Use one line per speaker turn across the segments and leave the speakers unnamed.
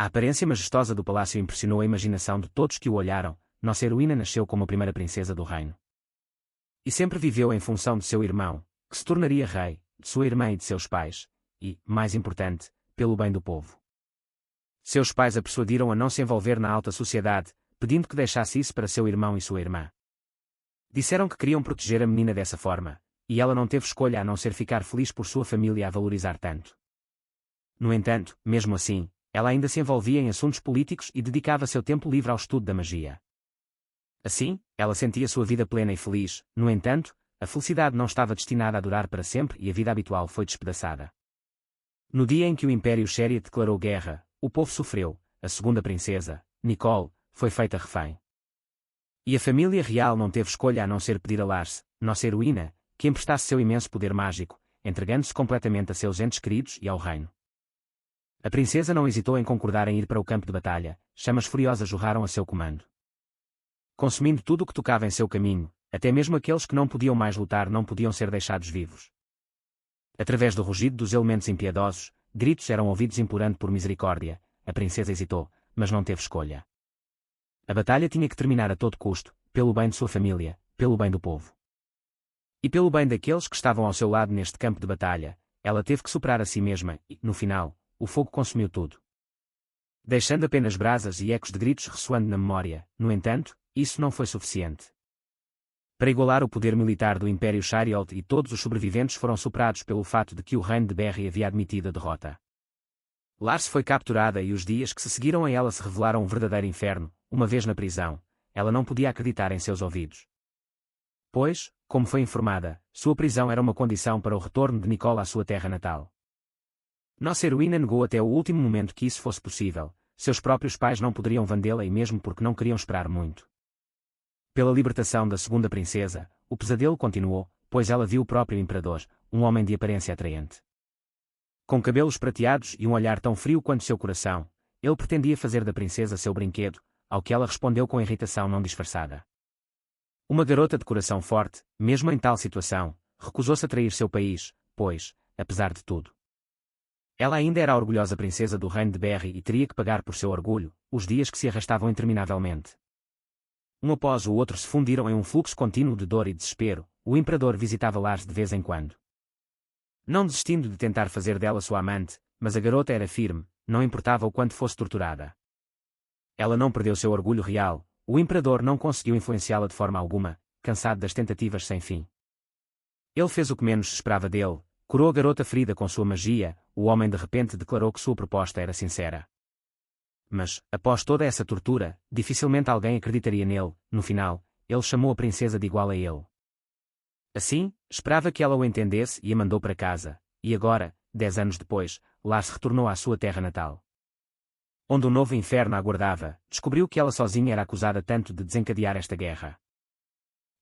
A aparência majestosa do palácio impressionou a imaginação de todos que o olharam. Nossa heroína nasceu como a primeira princesa do reino. E sempre viveu em função de seu irmão, que se tornaria rei, de sua irmã e de seus pais, e, mais importante, pelo bem do povo. Seus pais a persuadiram a não se envolver na alta sociedade, pedindo que deixasse isso para seu irmão e sua irmã. Disseram que queriam proteger a menina dessa forma, e ela não teve escolha a não ser ficar feliz por sua família a valorizar tanto. No entanto, mesmo assim, ela ainda se envolvia em assuntos políticos e dedicava seu tempo livre ao estudo da magia. Assim, ela sentia sua vida plena e feliz. No entanto, a felicidade não estava destinada a durar para sempre e a vida habitual foi despedaçada. No dia em que o Império Chariot declarou guerra, o povo sofreu. A segunda princesa, Nicole, foi feita refém. E a família real não teve escolha a não ser pedir a Lars, nossa heroína, que emprestasse seu imenso poder mágico, entregando-se completamente a seus entes queridos e ao reino. A princesa não hesitou em concordar em ir para o campo de batalha. Chamas furiosas jorraram a seu comando, consumindo tudo o que tocava em seu caminho. Até mesmo aqueles que não podiam mais lutar não podiam ser deixados vivos. Através do rugido dos elementos impiedosos, gritos eram ouvidos implorando por misericórdia. A princesa hesitou, mas não teve escolha. A batalha tinha que terminar a todo custo, pelo bem de sua família, pelo bem do povo. E pelo bem daqueles que estavam ao seu lado neste campo de batalha, ela teve que superar a si mesma e, no final, o fogo consumiu tudo, deixando apenas brasas e ecos de gritos ressoando na memória. No entanto, isso não foi suficiente para igualar o poder militar do Império Chariot, e todos os sobreviventes foram superados pelo fato de que o reino de Berry havia admitido a derrota. Lars foi capturada e os dias que se seguiram a ela se revelaram um verdadeiro inferno. Uma vez na prisão, ela não podia acreditar em seus ouvidos. Pois, como foi informada, sua prisão era uma condição para o retorno de Nicole à sua terra natal. Nossa heroína negou até o último momento que isso fosse possível. Seus próprios pais não poderiam vendê-la e mesmo porque não queriam esperar muito pela libertação da segunda princesa, o pesadelo continuou, pois ela viu o próprio imperador, um homem de aparência atraente, com cabelos prateados e um olhar tão frio quanto seu coração. Ele pretendia fazer da princesa seu brinquedo, ao que ela respondeu com irritação não disfarçada. Uma garota de coração forte, mesmo em tal situação, recusou-se a trair seu país, pois, apesar de tudo, ela ainda era a orgulhosa princesa do reino de Berry e teria que pagar por seu orgulho. Os dias que se arrastavam interminavelmente, um após o outro, se fundiram em um fluxo contínuo de dor e desespero. O imperador visitava Lars de vez em quando, não desistindo de tentar fazer dela sua amante, mas a garota era firme, não importava o quanto fosse torturada. Ela não perdeu seu orgulho real. O imperador não conseguiu influenciá-la de forma alguma, cansado das tentativas sem fim. Ele fez o que menos se esperava dele, curou a garota ferida com sua magia. O homem de repente declarou que sua proposta era sincera. Mas, após toda essa tortura, dificilmente alguém acreditaria nele. No final, ele chamou a princesa de igual a ele. Assim, esperava que ela o entendesse e a mandou para casa. E agora, 10 anos depois, Lars retornou à sua terra natal, onde um novo inferno a aguardava. Descobriu que ela sozinha era acusada tanto de desencadear esta guerra,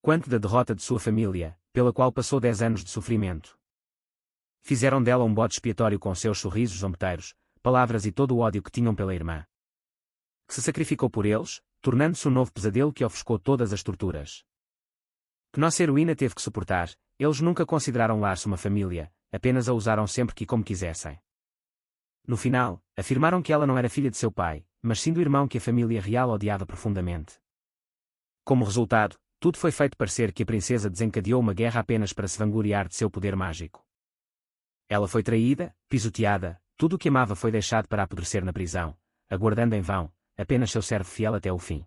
quanto da derrota de sua família, pela qual passou 10 anos de sofrimento. Fizeram dela um bode expiatório com seus sorrisos zombeteiros, palavras e todo o ódio que tinham pela irmã, que se sacrificou por eles, tornando-se um novo pesadelo que ofuscou todas as torturas que nossa heroína teve que suportar. Eles nunca consideraram Lars uma família, apenas a usaram sempre que como quisessem. No final, afirmaram que ela não era filha de seu pai, mas sim do irmão que a família real odiava profundamente. Como resultado, tudo foi feito parecer que a princesa desencadeou uma guerra apenas para se vangloriar de seu poder mágico. Ela foi traída, pisoteada, tudo o que amava foi deixado para apodrecer na prisão, aguardando em vão, apenas seu servo fiel até o fim.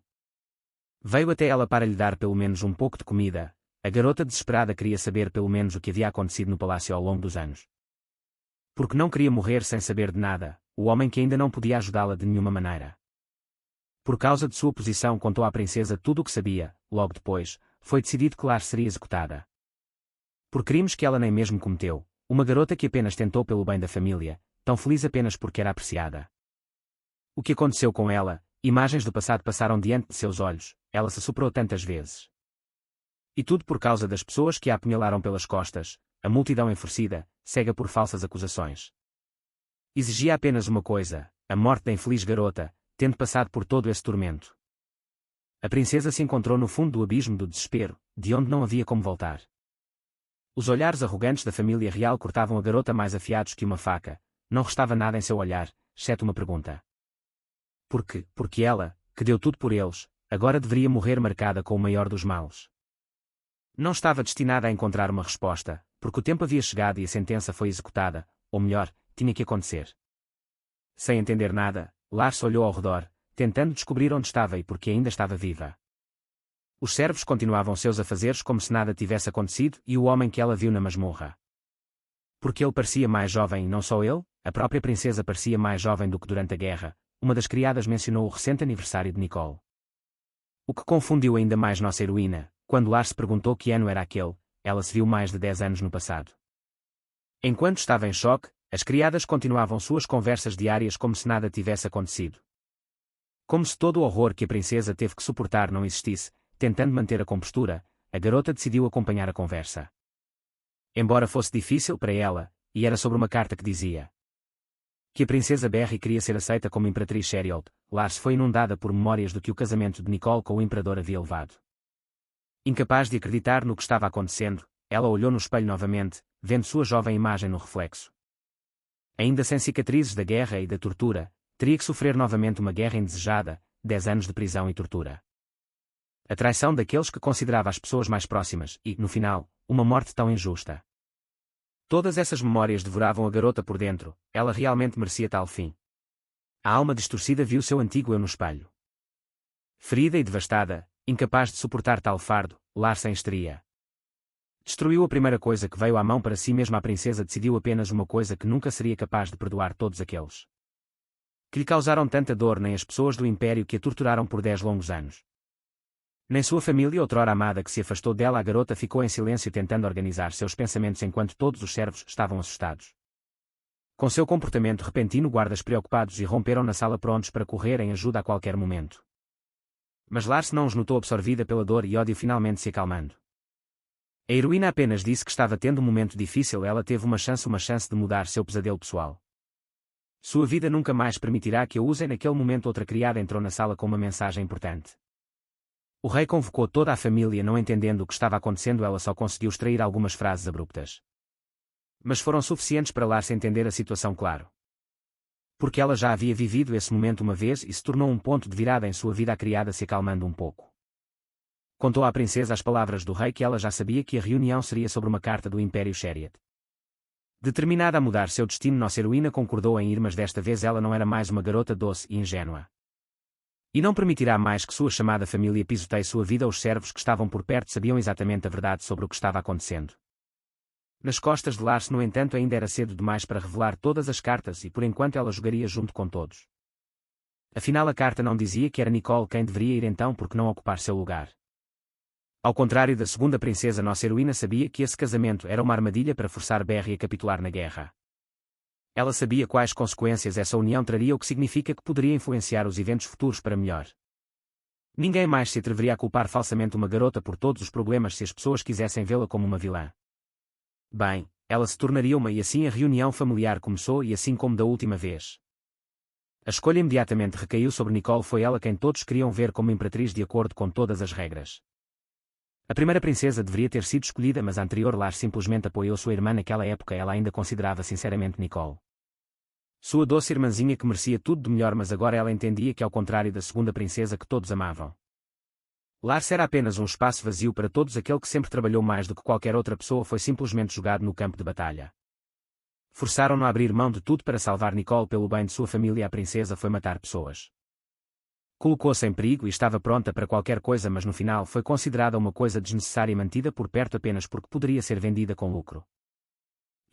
Veio até ela para lhe dar pelo menos um pouco de comida. A garota desesperada queria saber pelo menos o que havia acontecido no palácio ao longo dos anos. Porque não queria morrer sem saber de nada. O homem que ainda não podia ajudá-la de nenhuma maneira, por causa de sua posição, contou à princesa tudo o que sabia. Logo depois, foi decidido que Lars seria executada por crimes que ela nem mesmo cometeu. Uma garota que apenas tentou pelo bem da família, tão feliz apenas porque era apreciada. O que aconteceu com ela? Imagens do passado passaram diante de seus olhos. Ela se superou tantas vezes. E tudo por causa das pessoas que a apunhalaram pelas costas, a multidão enfurecida, cega por falsas acusações. Exigia apenas uma coisa: a morte da infeliz garota, tendo passado por todo esse tormento. A princesa se encontrou no fundo do abismo do desespero, de onde não havia como voltar. Os olhares arrogantes da família real cortavam a garota mais afiados que uma faca. Não restava nada em seu olhar, exceto uma pergunta: Porque ela, que deu tudo por eles, agora deveria morrer marcada com o maior dos males. Não estava destinada a encontrar uma resposta, porque o tempo havia chegado e a sentença foi executada, ou melhor, tinha que acontecer. Sem entender nada, Lars olhou ao redor, tentando descobrir onde estava e porque ainda estava viva. Os servos continuavam seus afazeres como se nada tivesse acontecido e o homem que ela viu na masmorra. Porque ele parecia mais jovem e não só ele, a própria princesa parecia mais jovem do que durante a guerra, uma das criadas mencionou o recente aniversário de Nicole. O que confundiu ainda mais nossa heroína, quando Lars perguntou que ano era aquele, ela se viu mais de 10 anos no passado. Enquanto estava em choque, as criadas continuavam suas conversas diárias como se nada tivesse acontecido. Como se todo o horror que a princesa teve que suportar não existisse, tentando manter a compostura, a garota decidiu acompanhar a conversa. Embora fosse difícil para ela, e era sobre uma carta que dizia que a princesa Berry queria ser aceita como imperatriz Sheriold, Lars foi inundada por memórias do que o casamento de Nicole com o imperador havia levado. Incapaz de acreditar no que estava acontecendo, ela olhou no espelho novamente, vendo sua jovem imagem no reflexo. Ainda sem cicatrizes da guerra e da tortura, teria que sofrer novamente uma guerra indesejada, 10 anos de prisão e tortura. A traição daqueles que considerava as pessoas mais próximas e, no final, uma morte tão injusta. Todas essas memórias devoravam a garota por dentro, ela realmente merecia tal fim. A alma distorcida viu seu antigo eu no espelho. Ferida e devastada, incapaz de suportar tal fardo, Lars em histeria. Destruiu a primeira coisa que veio à mão para si mesma. A princesa decidiu apenas uma coisa que nunca seria capaz de perdoar todos aqueles que lhe causaram tanta dor, nem as pessoas do Império que a torturaram por 10 longos anos. Nem sua família outrora amada que se afastou dela. A garota ficou em silêncio tentando organizar seus pensamentos enquanto todos os servos estavam assustados. Com seu comportamento repentino, guardas preocupados irromperam na sala prontos para correr em ajuda a qualquer momento. Mas Lars não os notou, absorvida pela dor e ódio finalmente se acalmando. A heroína apenas disse que estava tendo um momento difícil. Ela teve uma chance de mudar seu pesadelo pessoal. Sua vida nunca mais permitirá que a usem. Naquele momento outra criada entrou na sala com uma mensagem importante. O rei convocou toda a família. Não entendendo o que estava acontecendo, ela só conseguiu extrair algumas frases abruptas. Mas foram suficientes para Lars entender a situação claro. Porque ela já havia vivido esse momento uma vez e se tornou um ponto de virada em sua vida. A criada se acalmando um pouco. Contou à princesa as palavras do rei, que ela já sabia que a reunião seria sobre uma carta do Império Chariot. Determinada a mudar seu destino, nossa heroína concordou em ir, mas desta vez ela não era mais uma garota doce e ingênua. E não permitirá mais que sua chamada família pisoteie sua vida. Os servos que estavam por perto sabiam exatamente a verdade sobre o que estava acontecendo. Nas costas de Lars, no entanto, ainda era cedo demais para revelar todas as cartas e por enquanto ela jogaria junto com todos. Afinal, a carta não dizia que era Nicole quem deveria ir, então por que não ocupar seu lugar? Ao contrário da segunda princesa, nossa heroína sabia que esse casamento era uma armadilha para forçar Berry a capitular na guerra. Ela sabia quais consequências essa união traria, o que significa que poderia influenciar os eventos futuros para melhor. Ninguém mais se atreveria a culpar falsamente uma garota por todos os problemas se as pessoas quisessem vê-la como uma vilã. Bem, ela se tornaria uma, e assim a reunião familiar começou, e assim como da última vez. A escolha imediatamente recaiu sobre Nicole. Foi ela quem todos queriam ver como imperatriz de acordo com todas as regras. A primeira princesa deveria ter sido escolhida, mas a anterior Lars simplesmente apoiou sua irmã. Naquela época ela ainda considerava sinceramente Nicole sua doce irmãzinha que merecia tudo de melhor, mas agora ela entendia que, ao contrário da segunda princesa que todos amavam, Lars era apenas um espaço vazio para todos. Aquele que sempre trabalhou mais do que qualquer outra pessoa foi simplesmente jogado no campo de batalha. Forçaram-no a abrir mão de tudo para salvar Nicole pelo bem de sua família. A princesa foi matar pessoas. Colocou-se em perigo e estava pronta para qualquer coisa, mas no final foi considerada uma coisa desnecessária e mantida por perto apenas porque poderia ser vendida com lucro.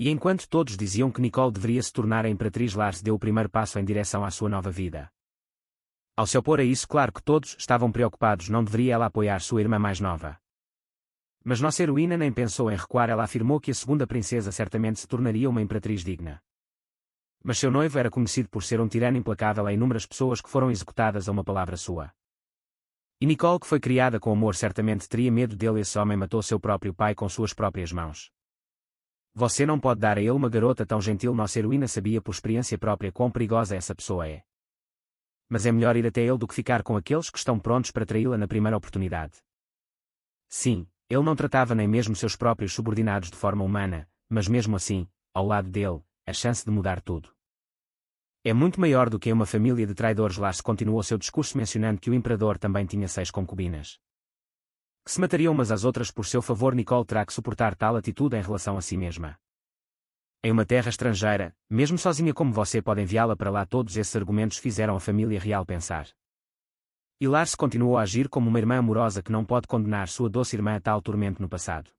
E enquanto todos diziam que Nicole deveria se tornar a imperatriz, Lars deu o primeiro passo em direção à sua nova vida. Ao se opor a isso, claro que todos estavam preocupados. Não deveria ela apoiar sua irmã mais nova? Mas nossa heroína nem pensou em recuar. Ela afirmou que a segunda princesa certamente se tornaria uma imperatriz digna. Mas seu noivo era conhecido por ser um tirano implacável. Há inúmeras pessoas que foram executadas a uma palavra sua. E Nicole, que foi criada com amor, certamente teria medo dele. Esse homem matou seu próprio pai com suas próprias mãos. Você não pode dar a ele uma garota tão gentil. Nossa heroína sabia por experiência própria quão perigosa essa pessoa é. Mas é melhor ir até ele do que ficar com aqueles que estão prontos para traí-la na primeira oportunidade. Sim, ele não tratava nem mesmo seus próprios subordinados de forma humana, mas mesmo assim, ao lado dele, a chance de mudar tudo É muito maior do que uma família de traidores. Lars continuou seu discurso mencionando que o imperador também tinha 6 concubinas, que se matariam umas às outras por seu favor. Nicole terá que suportar tal atitude em relação a si mesma. Em uma terra estrangeira, mesmo sozinha como você pode enviá-la para lá. Todos esses argumentos fizeram a família real pensar. E Lars continuou a agir como uma irmã amorosa que não pode condenar sua doce irmã a tal tormento no passado.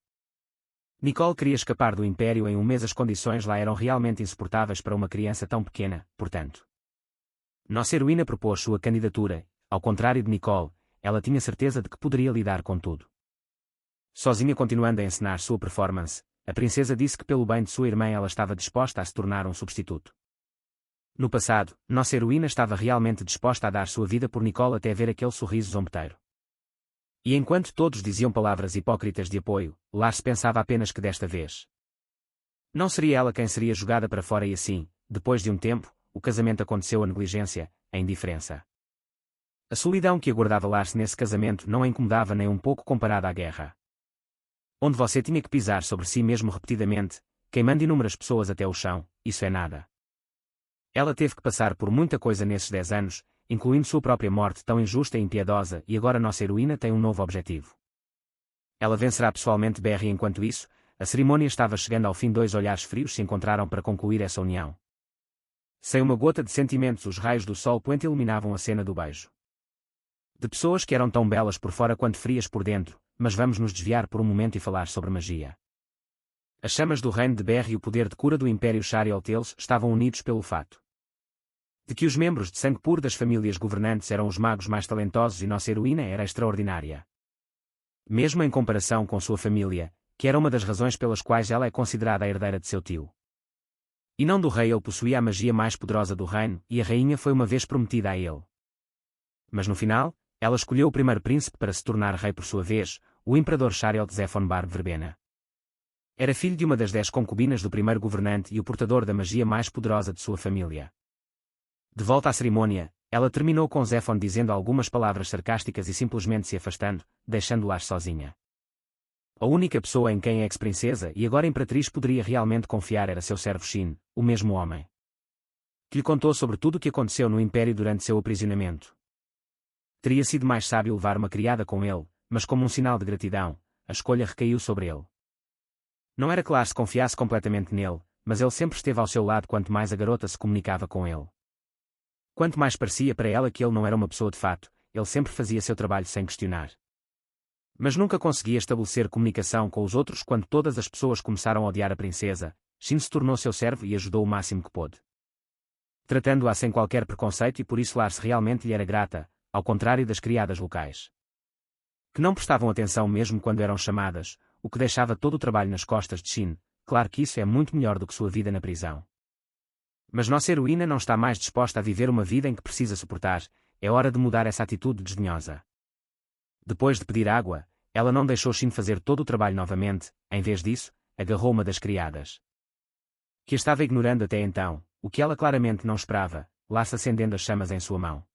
Nicole queria escapar do Império em um mês. As condições lá eram realmente insuportáveis para uma criança tão pequena, portanto. Nossa heroína propôs sua candidatura. Ao contrário de Nicole, ela tinha certeza de que poderia lidar com tudo. Sozinha, continuando a encenar sua performance, a princesa disse que pelo bem de sua irmã ela estava disposta a se tornar um substituto. No passado, nossa heroína estava realmente disposta a dar sua vida por Nicole até ver aquele sorriso zombeteiro. E enquanto todos diziam palavras hipócritas de apoio, Lars pensava apenas que desta vez não seria ela quem seria jogada para fora. E assim, depois de um tempo, o casamento aconteceu. A negligência, a indiferença, a solidão que aguardava Lars nesse casamento não a incomodava nem um pouco comparada à guerra, onde você tinha que pisar sobre si mesmo repetidamente, queimando inúmeras pessoas até o chão. Isso é nada. Ela teve que passar por muita coisa nesses 10 anos, incluindo sua própria morte tão injusta e impiedosa, e agora nossa heroína tem um novo objetivo. Ela vencerá pessoalmente Barry. Enquanto isso, a cerimônia estava chegando ao fim. 2 olhares frios se encontraram para concluir essa união. Sem uma gota de sentimentos, os raios do sol poente iluminavam a cena do beijo. De pessoas que eram tão belas por fora quanto frias por dentro. Mas vamos nos desviar por um momento e falar sobre magia. As chamas do reino de Barry e o poder de cura do Império Shariol Tales estavam unidos pelo fato de que os membros de sangue puro das famílias governantes eram os magos mais talentosos e nossa heroína era extraordinária. Mesmo em comparação com sua família, que era uma das razões pelas quais ela é considerada a herdeira de seu tio. E não do rei. Ele possuía a magia mais poderosa do reino, e a rainha foi uma vez prometida a ele. Mas no final, ela escolheu o primeiro príncipe para se tornar rei por sua vez, o imperador Shariel Tzefon Bar Verbena. Era filho de uma das 10 concubinas do primeiro governante e o portador da magia mais poderosa de sua família. De volta à cerimônia, ela terminou com Zefon dizendo algumas palavras sarcásticas e simplesmente se afastando, deixando-la sozinha. A única pessoa em quem a ex-princesa e agora imperatriz poderia realmente confiar era seu servo Shin, o mesmo homem que lhe contou sobre tudo o que aconteceu no Império durante seu aprisionamento. Teria sido mais sábio levar uma criada com ele, mas como um sinal de gratidão, a escolha recaiu sobre ele. Não era que Lars confiasse completamente nele, mas ele sempre esteve ao seu lado quanto mais a garota se comunicava com ele. Quanto mais parecia para ela que ele não era uma pessoa de fato, ele sempre fazia seu trabalho sem questionar. Mas nunca conseguia estabelecer comunicação com os outros. Quando todas as pessoas começaram a odiar a princesa, Shin se tornou seu servo e ajudou o máximo que pôde, tratando-a sem qualquer preconceito, e por isso Lars realmente lhe era grata, ao contrário das criadas locais, que não prestavam atenção mesmo quando eram chamadas, o que deixava todo o trabalho nas costas de Shin. Claro que isso é muito melhor do que sua vida na prisão. Mas nossa heroína não está mais disposta a viver uma vida em que precisa suportar. É hora de mudar essa atitude desdenhosa. Depois de pedir água, ela não deixou Shin fazer todo o trabalho novamente. Em vez disso, agarrou uma das criadas, que a estava ignorando até então, o que ela claramente não esperava, Lars acendendo as chamas em sua mão.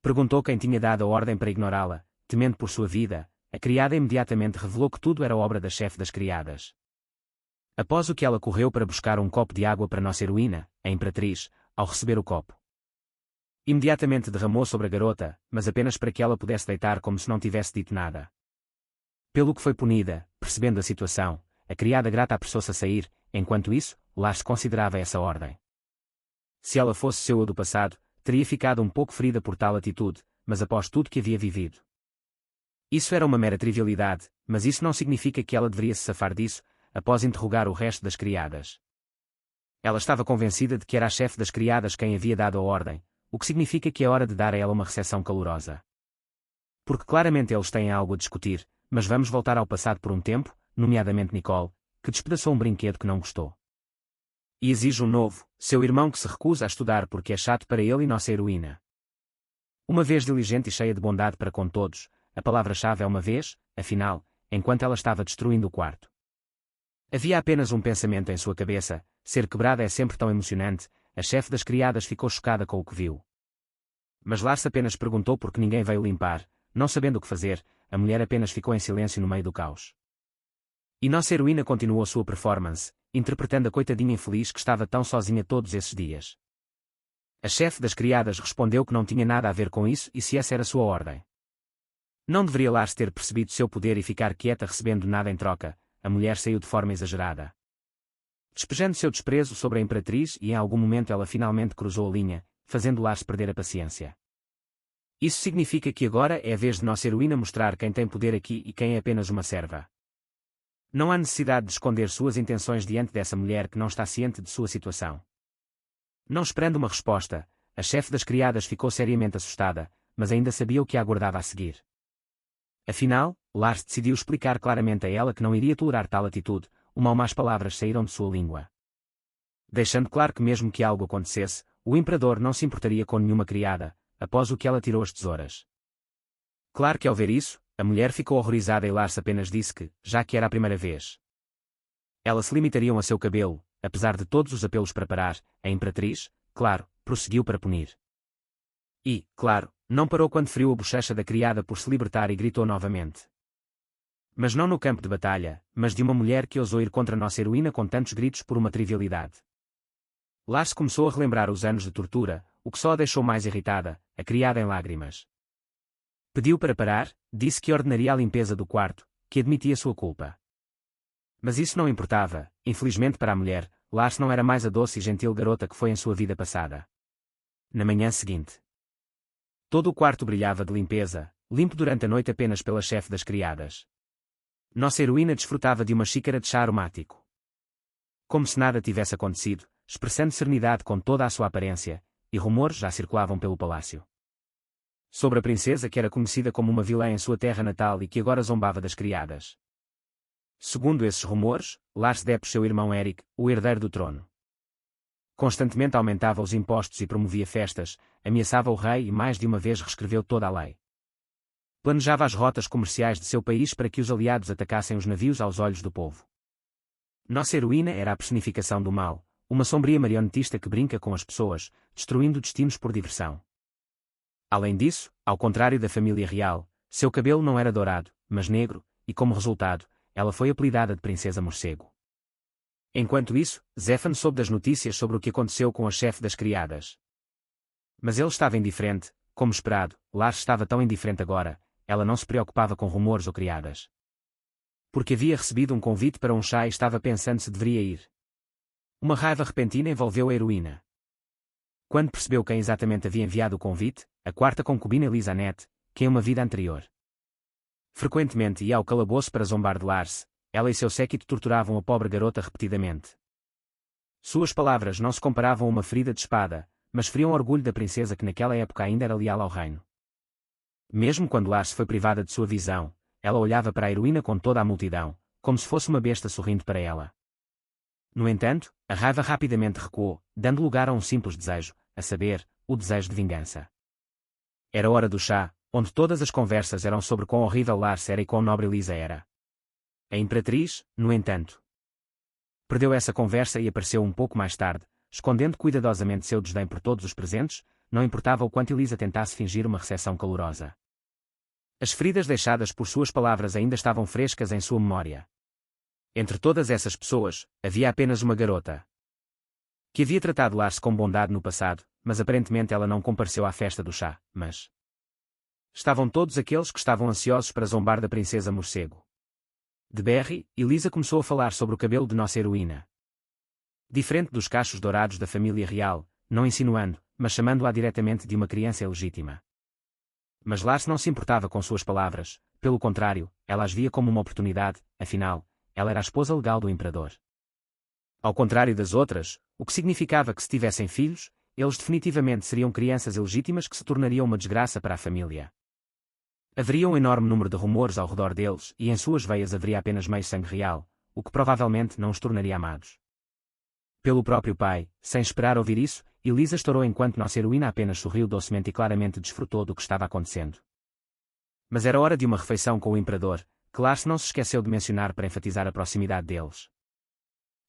Perguntou quem tinha dado a ordem para ignorá-la. Temendo por sua vida, a criada imediatamente revelou que tudo era obra da chefe das criadas. Após o que ela correu para buscar um copo de água para nossa heroína, a imperatriz, ao receber o copo, imediatamente derramou sobre a garota, mas apenas para que ela pudesse deitar como se não tivesse dito nada. Pelo que foi punida, percebendo a situação, a criada grata apressou-se a sair. Enquanto isso, Lars considerava essa ordem. Se ela fosse seu eu do passado, teria ficado um pouco ferida por tal atitude, mas após tudo que havia vivido. Isso era uma mera trivialidade, mas isso não significa que ela deveria se safar disso. Após interrogar o resto das criadas, ela estava convencida de que era a chefe das criadas quem havia dado a ordem, o que significa que é hora de dar a ela uma recepção calorosa. Porque claramente eles têm algo a discutir, mas vamos voltar ao passado por um tempo, nomeadamente Nicole, que despedaçou um brinquedo que não gostou. E exige um novo, seu irmão que se recusa a estudar porque é chato para ele e nossa heroína. Uma vez diligente e cheia de bondade para com todos, a palavra-chave é uma vez, afinal, enquanto ela estava destruindo o quarto. Havia apenas um pensamento em sua cabeça: ser quebrada é sempre tão emocionante. A chefe das criadas ficou chocada com o que viu. Mas Lars apenas perguntou porque ninguém veio limpar. Não sabendo o que fazer, a mulher apenas ficou em silêncio no meio do caos. E nossa heroína continuou sua performance, interpretando a coitadinha infeliz que estava tão sozinha todos esses dias. A chefe das criadas respondeu que não tinha nada a ver com isso e se essa era sua ordem. Não deveria Lars ter percebido seu poder e ficar quieta recebendo nada em troca. A mulher saiu de forma exagerada, despejando seu desprezo sobre a imperatriz, e em algum momento ela finalmente cruzou a linha, fazendo Lars perder a paciência. Isso significa que agora é a vez de nossa heroína mostrar quem tem poder aqui e quem é apenas uma serva. Não há necessidade de esconder suas intenções diante dessa mulher que não está ciente de sua situação. Não esperando uma resposta, a chefe das criadas ficou seriamente assustada, mas ainda sabia o que a aguardava a seguir. Afinal, Lars decidiu explicar claramente a ela que não iria tolerar tal atitude. Uma ou mais palavras saíram de sua língua, deixando claro que mesmo que algo acontecesse, o imperador não se importaria com nenhuma criada, após o que ela tirou as tesouras. Claro que ao ver isso, a mulher ficou horrorizada e Lars apenas disse que, já que era a primeira vez, ela se limitariam a seu cabelo. Apesar de todos os apelos para parar, a imperatriz, claro, prosseguiu para punir. E, claro, não parou quando feriu a bochecha da criada por se libertar e gritou novamente. Mas não no campo de batalha, mas de uma mulher que ousou ir contra nossa heroína com tantos gritos por uma trivialidade. Lars começou a relembrar os anos de tortura, o que só a deixou mais irritada, a criada em lágrimas. Pediu para parar, disse que ordenaria a limpeza do quarto, que admitia sua culpa. Mas isso não importava, infelizmente para a mulher, Lars não era mais a doce e gentil garota que foi em sua vida passada. Na manhã seguinte, todo o quarto brilhava de limpeza, limpo durante a noite apenas pela chefe das criadas. Nossa heroína desfrutava de uma xícara de chá aromático. Como se nada tivesse acontecido, expressando serenidade com toda a sua aparência, e rumores já circulavam pelo palácio sobre a princesa que era conhecida como uma vilã em sua terra natal e que agora zombava das criadas. Segundo esses rumores, Lars Depp, seu irmão Eric, o herdeiro do trono, constantemente aumentava os impostos e promovia festas, ameaçava o rei e mais de uma vez reescreveu toda a lei. Planejava as rotas comerciais de seu país para que os aliados atacassem os navios aos olhos do povo. Nossa heroína era a personificação do mal, uma sombria marionetista que brinca com as pessoas, destruindo destinos por diversão. Além disso, ao contrário da família real, seu cabelo não era dourado, mas negro, e como resultado, ela foi apelidada de Princesa Morcego. Enquanto isso, Zefan soube das notícias sobre o que aconteceu com a chefe das criadas. Mas ele estava indiferente, como esperado. Lars estava tão indiferente agora, ela não se preocupava com rumores ou criadas. Porque havia recebido um convite para um chá e estava pensando se deveria ir. Uma raiva repentina envolveu a heroína. Quando percebeu quem exatamente havia enviado o convite, a quarta concubina Elisabeth, que em uma vida anterior frequentemente ia ao calabouço para zombar de Lars, ela e seu séquito torturavam a pobre garota repetidamente. Suas palavras não se comparavam a uma ferida de espada, mas feriam o orgulho da princesa que naquela época ainda era leal ao reino. Mesmo quando Lars foi privada de sua visão, ela olhava para a heroína com toda a multidão, como se fosse uma besta sorrindo para ela. No entanto, a raiva rapidamente recuou, dando lugar a um simples desejo, a saber, o desejo de vingança. Era hora do chá, onde todas as conversas eram sobre quão horrível Lars era e quão nobre Elisa era. A imperatriz, no entanto, perdeu essa conversa e apareceu um pouco mais tarde, escondendo cuidadosamente seu desdém por todos os presentes, não importava o quanto Elisa tentasse fingir uma recepção calorosa. As feridas deixadas por suas palavras ainda estavam frescas em sua memória. Entre todas essas pessoas, havia apenas uma garota que havia tratado Lars com bondade no passado, mas aparentemente ela não compareceu à festa do chá, mas estavam todos aqueles que estavam ansiosos para zombar da princesa Morcego. De berre, Elisa começou a falar sobre o cabelo de nossa heroína. Diferente dos cachos dourados da família real, não insinuando, mas chamando-a diretamente de uma criança ilegítima. Mas Lars não se importava com suas palavras, pelo contrário, ela as via como uma oportunidade, afinal, ela era a esposa legal do imperador. Ao contrário das outras, o que significava que se tivessem filhos, eles definitivamente seriam crianças ilegítimas que se tornariam uma desgraça para a família. Haveria um enorme número de rumores ao redor deles e em suas veias haveria apenas meio sangue real, o que provavelmente não os tornaria amados pelo próprio pai. Sem esperar ouvir isso, Elisa estourou enquanto nossa heroína apenas sorriu docemente e claramente desfrutou do que estava acontecendo. Mas era hora de uma refeição com o imperador, que Lars não se esqueceu de mencionar para enfatizar a proximidade deles.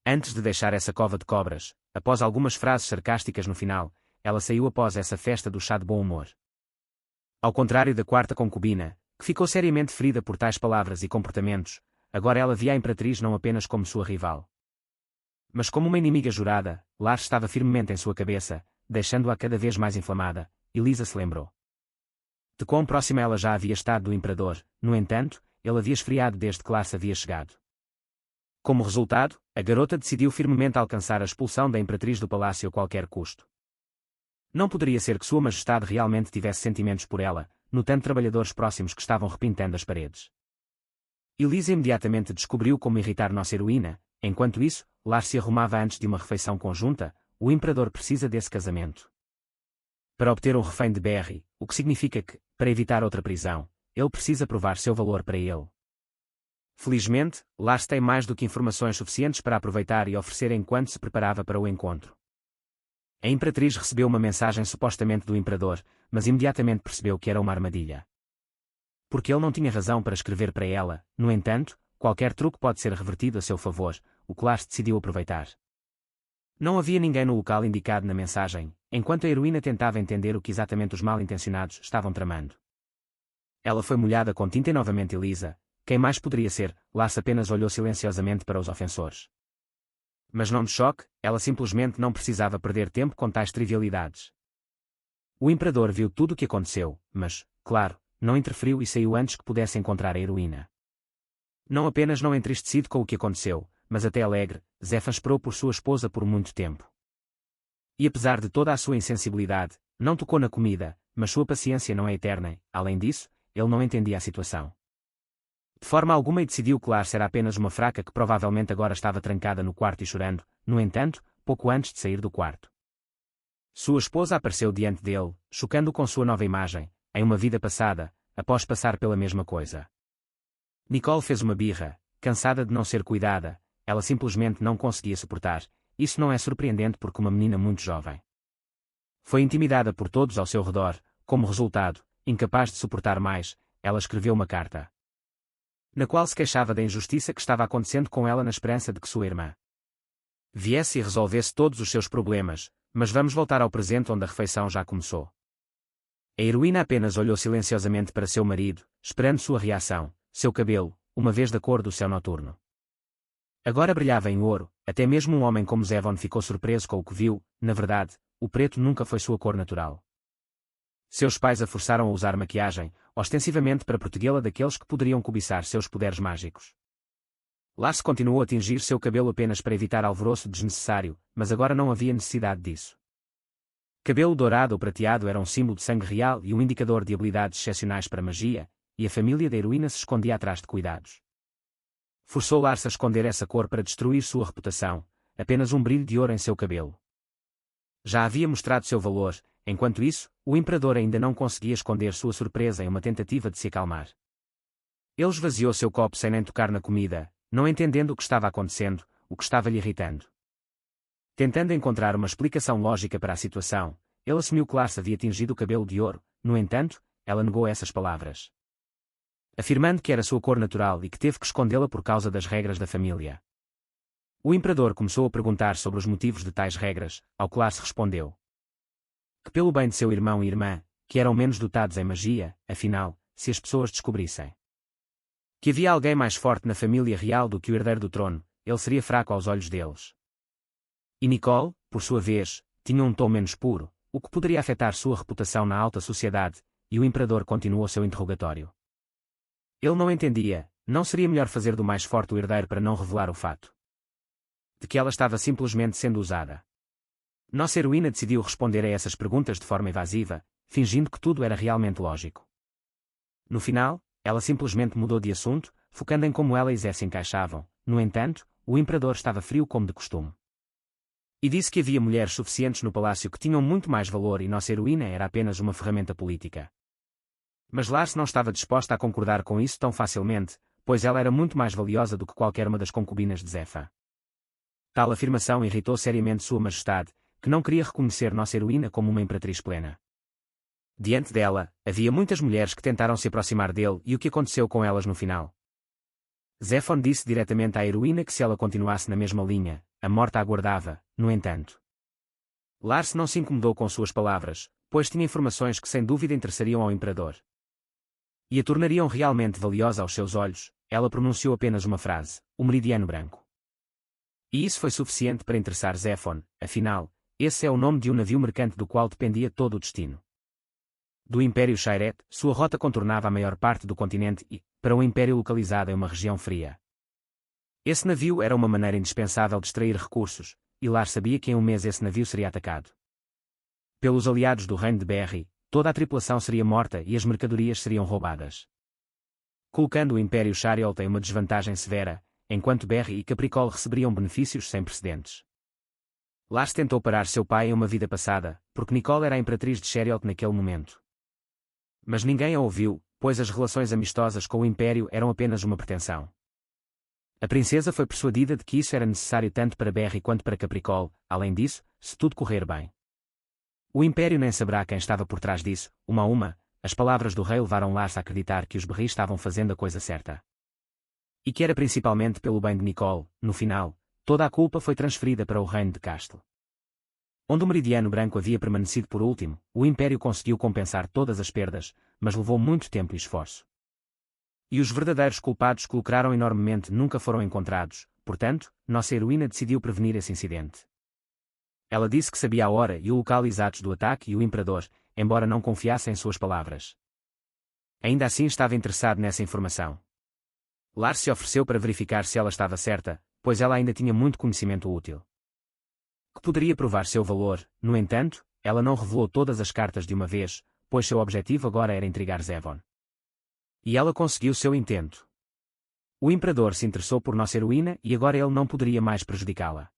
Antes de deixar essa cova de cobras, após algumas frases sarcásticas no final, ela saiu após essa festa do chá de bom humor. Ao contrário da quarta concubina, que ficou seriamente ferida por tais palavras e comportamentos, agora ela via a imperatriz não apenas como sua rival, mas como uma inimiga jurada. Lars estava firmemente em sua cabeça, deixando-a cada vez mais inflamada. Elisa se lembrou de quão próxima ela já havia estado do imperador. No entanto, ele havia esfriado desde que Lars havia chegado. Como resultado, a garota decidiu firmemente alcançar a expulsão da imperatriz do palácio a qualquer custo. Não poderia ser que Sua Majestade realmente tivesse sentimentos por ela, notando trabalhadores próximos que estavam repintando as paredes. Elisa imediatamente descobriu como irritar nossa heroína. Enquanto isso, Lars se arrumava antes de uma refeição conjunta. O imperador precisa desse casamento para obter um refém de Berry, o que significa que, para evitar outra prisão, ele precisa provar seu valor para ele. Felizmente, Lars tem mais do que informações suficientes para aproveitar e oferecer enquanto se preparava para o encontro. A imperatriz recebeu uma mensagem supostamente do imperador, mas imediatamente percebeu que era uma armadilha. Porque ele não tinha razão para escrever para ela. No entanto, qualquer truque pode ser revertido a seu favor, o que Lars decidiu aproveitar. Não havia ninguém no local indicado na mensagem, enquanto a heroína tentava entender o que exatamente os mal-intencionados estavam tramando. Ela foi molhada com tinta e novamente Elisa. Quem mais poderia ser? Lars apenas olhou silenciosamente para os ofensores. Mas não de choque, ela simplesmente não precisava perder tempo com tais trivialidades. O imperador viu tudo o que aconteceu, mas, claro, não interferiu e saiu antes que pudesse encontrar a heroína. Não apenas não entristecido com o que aconteceu, mas até alegre, Zefan esperou por sua esposa por muito tempo. E apesar de toda a sua insensibilidade, não tocou na comida, mas sua paciência não é eterna. Além disso, ele não entendia a situação. De forma alguma e decidiu que Lars era apenas uma fraca que provavelmente agora estava trancada no quarto e chorando. No entanto, pouco antes de sair do quarto, sua esposa apareceu diante dele, chocando-o com sua nova imagem, em uma vida passada, após passar pela mesma coisa. Nicole fez uma birra, cansada de não ser cuidada. Ela simplesmente não conseguia suportar. Isso não é surpreendente porque uma menina muito jovem foi intimidada por todos ao seu redor. Como resultado, incapaz de suportar mais, ela escreveu uma carta na qual se queixava da injustiça que estava acontecendo com ela na esperança de que sua irmã viesse e resolvesse todos os seus problemas. Mas vamos voltar ao presente onde a refeição já começou. A heroína apenas olhou silenciosamente para seu marido, esperando sua reação. Seu cabelo, uma vez da cor do céu noturno, agora brilhava em ouro. Até mesmo um homem como Zevon ficou surpreso com o que viu. Na verdade, o preto nunca foi sua cor natural. Seus pais a forçaram a usar maquiagem, ostensivamente para protegê-la daqueles que poderiam cobiçar seus poderes mágicos. Lars continuou a tingir seu cabelo apenas para evitar alvoroço desnecessário, mas agora não havia necessidade disso. Cabelo dourado ou prateado era um símbolo de sangue real e um indicador de habilidades excepcionais para magia, e a família da heroína se escondia atrás de cuidados. Forçou Lars a esconder essa cor para destruir sua reputação, apenas um brilho de ouro em seu cabelo já havia mostrado seu valor. Enquanto isso, o imperador ainda não conseguia esconder sua surpresa em uma tentativa de se acalmar. Ele esvaziou seu copo sem nem tocar na comida, não entendendo o que estava acontecendo, o que estava lhe irritando. Tentando encontrar uma explicação lógica para a situação, ele assumiu que Lars havia tingido o cabelo de ouro. No entanto, ela negou essas palavras, afirmando que era sua cor natural e que teve que escondê-la por causa das regras da família. O imperador começou a perguntar sobre os motivos de tais regras, ao que Lars respondeu que pelo bem de seu irmão e irmã, que eram menos dotados em magia. Afinal, se as pessoas descobrissem que havia alguém mais forte na família real do que o herdeiro do trono, ele seria fraco aos olhos deles. E Nicole, por sua vez, tinha um tom menos puro, o que poderia afetar sua reputação na alta sociedade, e o imperador continuou seu interrogatório. Ele não entendia. Não seria melhor fazer do mais forte o herdeiro para não revelar o fato de que ela estava simplesmente sendo usada? Nossa heroína decidiu responder a essas perguntas de forma evasiva, fingindo que tudo era realmente lógico. No final, ela simplesmente mudou de assunto, focando em como ela e Zé se encaixavam. No entanto, o imperador estava frio como de costume. E disse que havia mulheres suficientes no palácio que tinham muito mais valor e nossa heroína era apenas uma ferramenta política. Mas Lars não estava disposta a concordar com isso tão facilmente, pois ela era muito mais valiosa do que qualquer uma das concubinas de Zefan. Tal afirmação irritou seriamente Sua Majestade, que não queria reconhecer nossa heroína como uma imperatriz plena. Diante dela, havia muitas mulheres que tentaram se aproximar dele e o que aconteceu com elas no final. Zefon disse diretamente à heroína que se ela continuasse na mesma linha, a morte a aguardava. No entanto, Lars não se incomodou com suas palavras, pois tinha informações que sem dúvida interessariam ao imperador e a tornariam realmente valiosa aos seus olhos. Ela pronunciou apenas uma frase: o meridiano branco. E isso foi suficiente para interessar Zefon. Afinal, Esse é o nome de um navio mercante do qual dependia todo o destino. Do Império Shairet, sua rota contornava a maior parte do continente e, para um império localizado em uma região fria. Esse navio era uma maneira indispensável de extrair recursos, e Lars sabia que em um mês esse navio seria atacado. Pelos aliados do reino de Berry, toda a tripulação seria morta e as mercadorias seriam roubadas, colocando o Império Chariot em uma desvantagem severa, enquanto Berry e Capricol receberiam benefícios sem precedentes. Lars tentou parar seu pai em uma vida passada, porque Nicole era a imperatriz de Chariot naquele momento. Mas ninguém a ouviu, pois as relações amistosas com o Império eram apenas uma pretensão. A princesa foi persuadida de que isso era necessário tanto para Berry quanto para Capricol, além disso, se tudo correr bem. O Império nem saberá quem estava por trás disso, uma a uma, as palavras do rei levaram Lars a acreditar que os Berry estavam fazendo a coisa certa. E que era principalmente pelo bem de Nicole, no final, toda a culpa foi transferida para o reino de Castle. Onde o Meridiano Branco havia permanecido por último, o Império conseguiu compensar todas as perdas, mas levou muito tempo e esforço. E os verdadeiros culpados que lucraram enormemente nunca foram encontrados, portanto, nossa heroína decidiu prevenir esse incidente. Ela disse que sabia a hora e o local exatos do ataque e o Imperador, embora não confiasse em suas palavras. Ainda assim estava interessado nessa informação. Lars se ofereceu para verificar se ela estava certa, pois ela ainda tinha muito conhecimento útil que poderia provar seu valor. No entanto, ela não revelou todas as cartas de uma vez, pois seu objetivo agora era intrigar Zevon. E ela conseguiu seu intento. O Imperador se interessou por nossa heroína e agora ele não poderia mais prejudicá-la.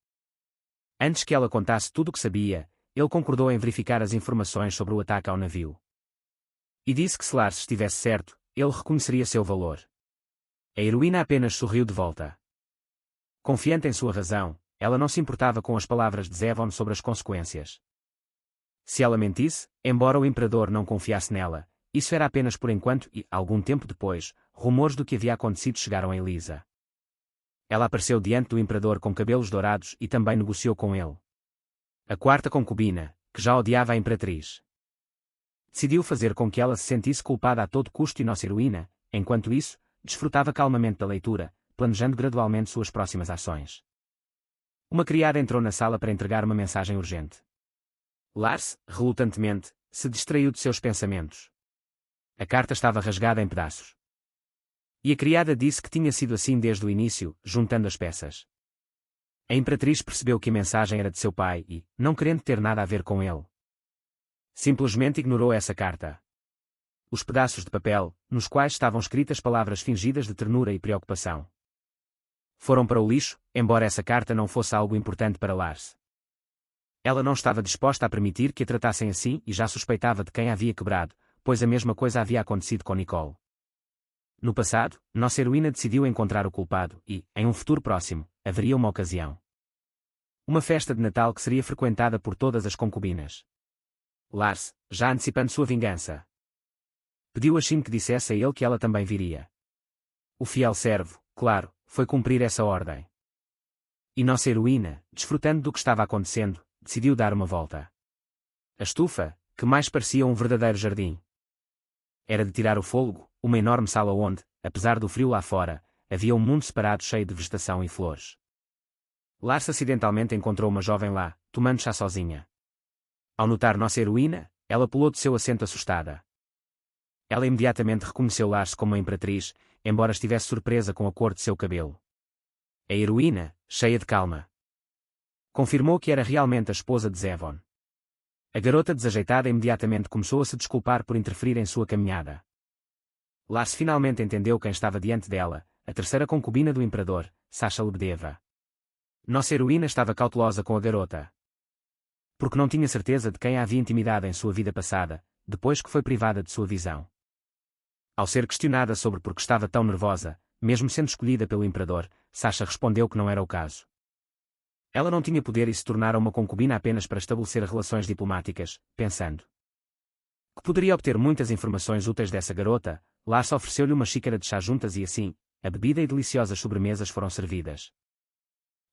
Antes que ela contasse tudo o que sabia, ele concordou em verificar as informações sobre o ataque ao navio. E disse que se Lars estivesse certo, ele reconheceria seu valor. A heroína apenas sorriu de volta. Confiante em sua razão, ela não se importava com as palavras de Zevon sobre as consequências. Se ela mentisse, embora o Imperador não confiasse nela, isso era apenas por enquanto e, algum tempo depois, rumores do que havia acontecido chegaram a Elisa. Ela apareceu diante do Imperador com cabelos dourados e também negociou com ele. A quarta concubina, que já odiava a Imperatriz, decidiu fazer com que ela se sentisse culpada a todo custo e nossa heroína, enquanto isso, desfrutava calmamente da leitura, planejando gradualmente suas próximas ações. Uma criada entrou na sala para entregar uma mensagem urgente. Lars, relutantemente, se distraiu de seus pensamentos. A carta estava rasgada em pedaços. E a criada disse que tinha sido assim desde o início, juntando as peças. A Imperatriz percebeu que a mensagem era de seu pai e, não querendo ter nada a ver com ele, simplesmente ignorou essa carta. Os pedaços de papel, nos quais estavam escritas palavras fingidas de ternura e preocupação, foram para o lixo, embora essa carta não fosse algo importante para Lars. Ela não estava disposta a permitir que a tratassem assim e já suspeitava de quem a havia quebrado, pois a mesma coisa havia acontecido com Nicole. No passado, nossa heroína decidiu encontrar o culpado e, em um futuro próximo, haveria uma ocasião. Uma festa de Natal que seria frequentada por todas as concubinas. Lars, já antecipando sua vingança, pediu a Shin que dissesse a ele que ela também viria. O fiel servo, claro, foi cumprir essa ordem. E nossa heroína, desfrutando do que estava acontecendo, decidiu dar uma volta. A estufa, que mais parecia um verdadeiro jardim, era de tirar o fôlego, uma enorme sala onde, apesar do frio lá fora, havia um mundo separado cheio de vegetação e flores. Lars acidentalmente encontrou uma jovem lá, tomando chá sozinha. Ao notar nossa heroína, ela pulou de seu assento assustada. Ela imediatamente reconheceu Lars como a Imperatriz, embora estivesse surpresa com a cor de seu cabelo. A heroína, cheia de calma, confirmou que era realmente a esposa de Zevon. A garota desajeitada imediatamente começou a se desculpar por interferir em sua caminhada. Lars finalmente entendeu quem estava diante dela, a terceira concubina do Imperador, Sasha Lebedeva. Nossa heroína estava cautelosa com a garota, porque não tinha certeza de quem a havia intimidado em sua vida passada, depois que foi privada de sua visão. Ao ser questionada sobre por que estava tão nervosa, mesmo sendo escolhida pelo Imperador, Sasha respondeu que não era o caso. Ela não tinha poder e se tornara uma concubina apenas para estabelecer relações diplomáticas, pensando que poderia obter muitas informações úteis dessa garota. Lars ofereceu-lhe uma xícara de chá juntas e assim, a bebida e deliciosas sobremesas foram servidas.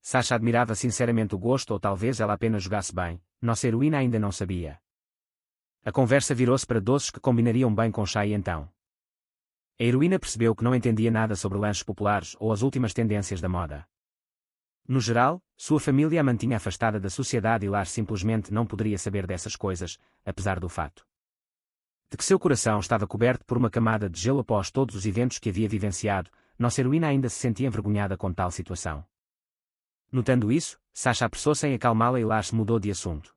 Sasha admirava sinceramente o gosto ou talvez ela apenas jogasse bem, nossa heroína ainda não sabia. A conversa virou-se para doces que combinariam bem com chá e então a heroína percebeu que não entendia nada sobre lanches populares ou as últimas tendências da moda. No geral, sua família a mantinha afastada da sociedade e Lars simplesmente não poderia saber dessas coisas, apesar do fato de que seu coração estava coberto por uma camada de gelo após todos os eventos que havia vivenciado. Nossa heroína ainda se sentia envergonhada com tal situação. Notando isso, Sasha apressou-se em acalmá-la e Lars mudou de assunto.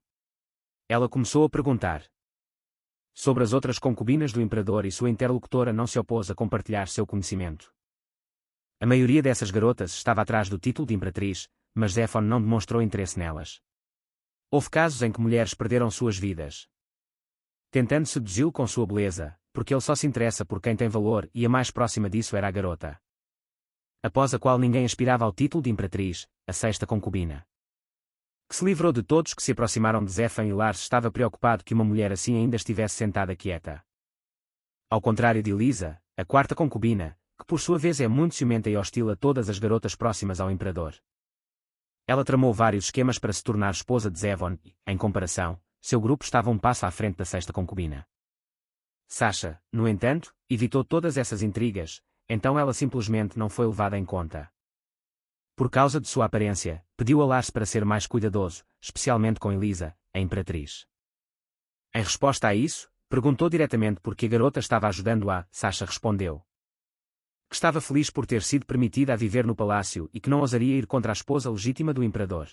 Ela começou a perguntar sobre as outras concubinas do imperador e sua interlocutora não se opôs a compartilhar seu conhecimento. A maioria dessas garotas estava atrás do título de imperatriz, mas Zephon não demonstrou interesse nelas. Houve casos em que mulheres perderam suas vidas tentando seduzi-lo com sua beleza, porque ele só se interessa por quem tem valor e a mais próxima disso era a garota após a qual ninguém aspirava ao título de imperatriz, a sexta concubina, que se livrou de todos que se aproximaram de Zephon, e Lars estava preocupado que uma mulher assim ainda estivesse sentada quieta. Ao contrário de Elisa, a quarta concubina, que por sua vez é muito ciumenta e hostil a todas as garotas próximas ao imperador. Ela tramou vários esquemas para se tornar esposa de Zephon e, em comparação, seu grupo estava um passo à frente da sexta concubina. Sasha, no entanto, evitou todas essas intrigas, então ela simplesmente não foi levada em conta. Por causa de sua aparência, pediu a Lars para ser mais cuidadoso, especialmente com Elisa, a imperatriz. Em resposta a isso, perguntou diretamente por que a garota estava ajudando-a. Sasha respondeu que estava feliz por ter sido permitida a viver no palácio e que não ousaria ir contra a esposa legítima do imperador.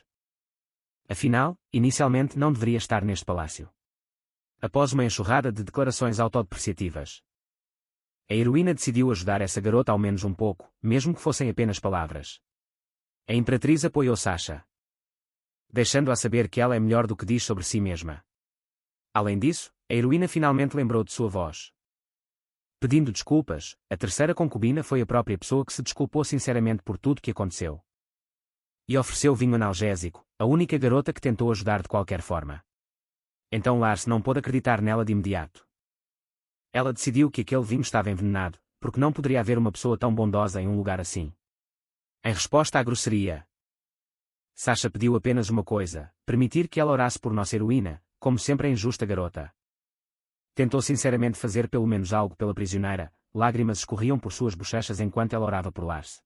Afinal, inicialmente não deveria estar neste palácio. Após uma enxurrada de declarações autodepreciativas, a heroína decidiu ajudar essa garota ao menos um pouco, mesmo que fossem apenas palavras. A imperatriz apoiou Sasha, deixando-a saber que ela é melhor do que diz sobre si mesma. Além disso, a heroína finalmente lembrou de sua voz. Pedindo desculpas, a terceira concubina foi a própria pessoa que se desculpou sinceramente por tudo que aconteceu. E ofereceu vinho analgésico, a única garota que tentou ajudar de qualquer forma. Então Lars não pôde acreditar nela de imediato. Ela decidiu que aquele vinho estava envenenado, porque não poderia haver uma pessoa tão bondosa em um lugar assim. Em resposta à grosseria, Sasha pediu apenas uma coisa: permitir que ela orasse por nossa heroína, como sempre a injusta garota. Tentou sinceramente fazer pelo menos algo pela prisioneira, lágrimas escorriam por suas bochechas enquanto ela orava por Lars.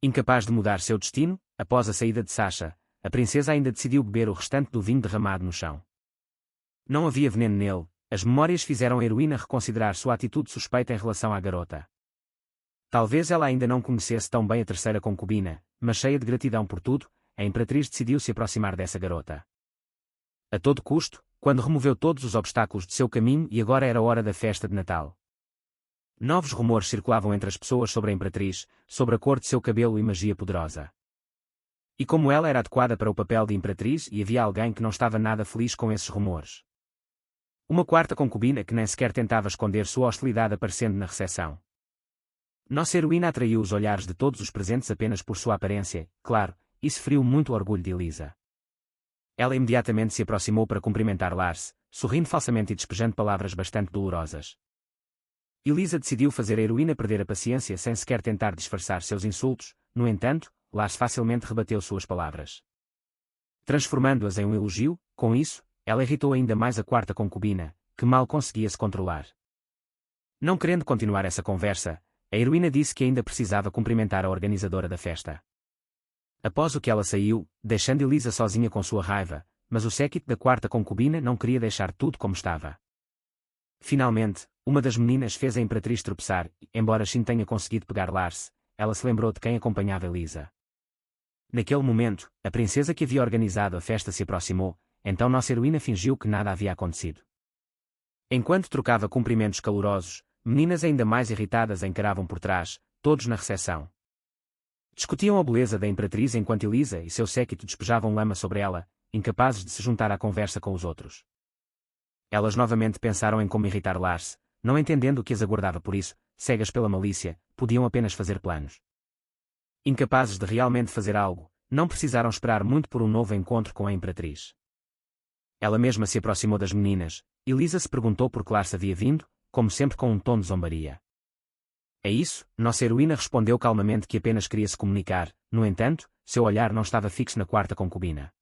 Incapaz de mudar seu destino, após a saída de Sasha, a princesa ainda decidiu beber o restante do vinho derramado no chão. Não havia veneno nele, as memórias fizeram a heroína reconsiderar sua atitude suspeita em relação à garota. Talvez ela ainda não conhecesse tão bem a terceira concubina, mas cheia de gratidão por tudo, a imperatriz decidiu se aproximar dessa garota. A todo custo, quando removeu todos os obstáculos de seu caminho e agora era hora da festa de Natal. Novos rumores circulavam entre as pessoas sobre a imperatriz, sobre a cor de seu cabelo e magia poderosa. E como ela era adequada para o papel de imperatriz e havia alguém que não estava nada feliz com esses rumores. Uma quarta concubina que nem sequer tentava esconder sua hostilidade aparecendo na recepção. Nossa heroína atraiu os olhares de todos os presentes apenas por sua aparência, claro, isso feriu muito o orgulho de Elisa. Ela imediatamente se aproximou para cumprimentar Lars, sorrindo falsamente e despejando palavras bastante dolorosas. Elisa decidiu fazer a heroína perder a paciência sem sequer tentar disfarçar seus insultos, no entanto, Lars facilmente rebateu suas palavras, transformando-as em um elogio. Com isso, ela irritou ainda mais a quarta concubina, que mal conseguia se controlar. Não querendo continuar essa conversa, a heroína disse que ainda precisava cumprimentar a organizadora da festa. Após o que ela saiu, deixando Elisa sozinha com sua raiva, mas o séquito da quarta concubina não queria deixar tudo como estava. Finalmente, uma das meninas fez a imperatriz tropeçar e, embora Shin tenha conseguido pegar Lars, ela se lembrou de quem acompanhava Elisa. Naquele momento, a princesa que havia organizado a festa se aproximou, então nossa heroína fingiu que nada havia acontecido. Enquanto trocava cumprimentos calorosos, meninas ainda mais irritadas a encaravam por trás, todos na recepção. Discutiam a beleza da imperatriz enquanto Elisa e seu séquito despejavam lama sobre ela, incapazes de se juntar à conversa com os outros. Elas novamente pensaram em como irritar Lars, não entendendo o que as aguardava, por isso, cegas pela malícia, podiam apenas fazer planos. Incapazes de realmente fazer algo, não precisaram esperar muito por um novo encontro com a imperatriz. Ela mesma se aproximou das meninas. Elisa se perguntou por que Lars havia vindo, como sempre com um tom de zombaria. É isso, nossa heroína respondeu calmamente que apenas queria se comunicar, no entanto, seu olhar não estava fixo na quarta concubina,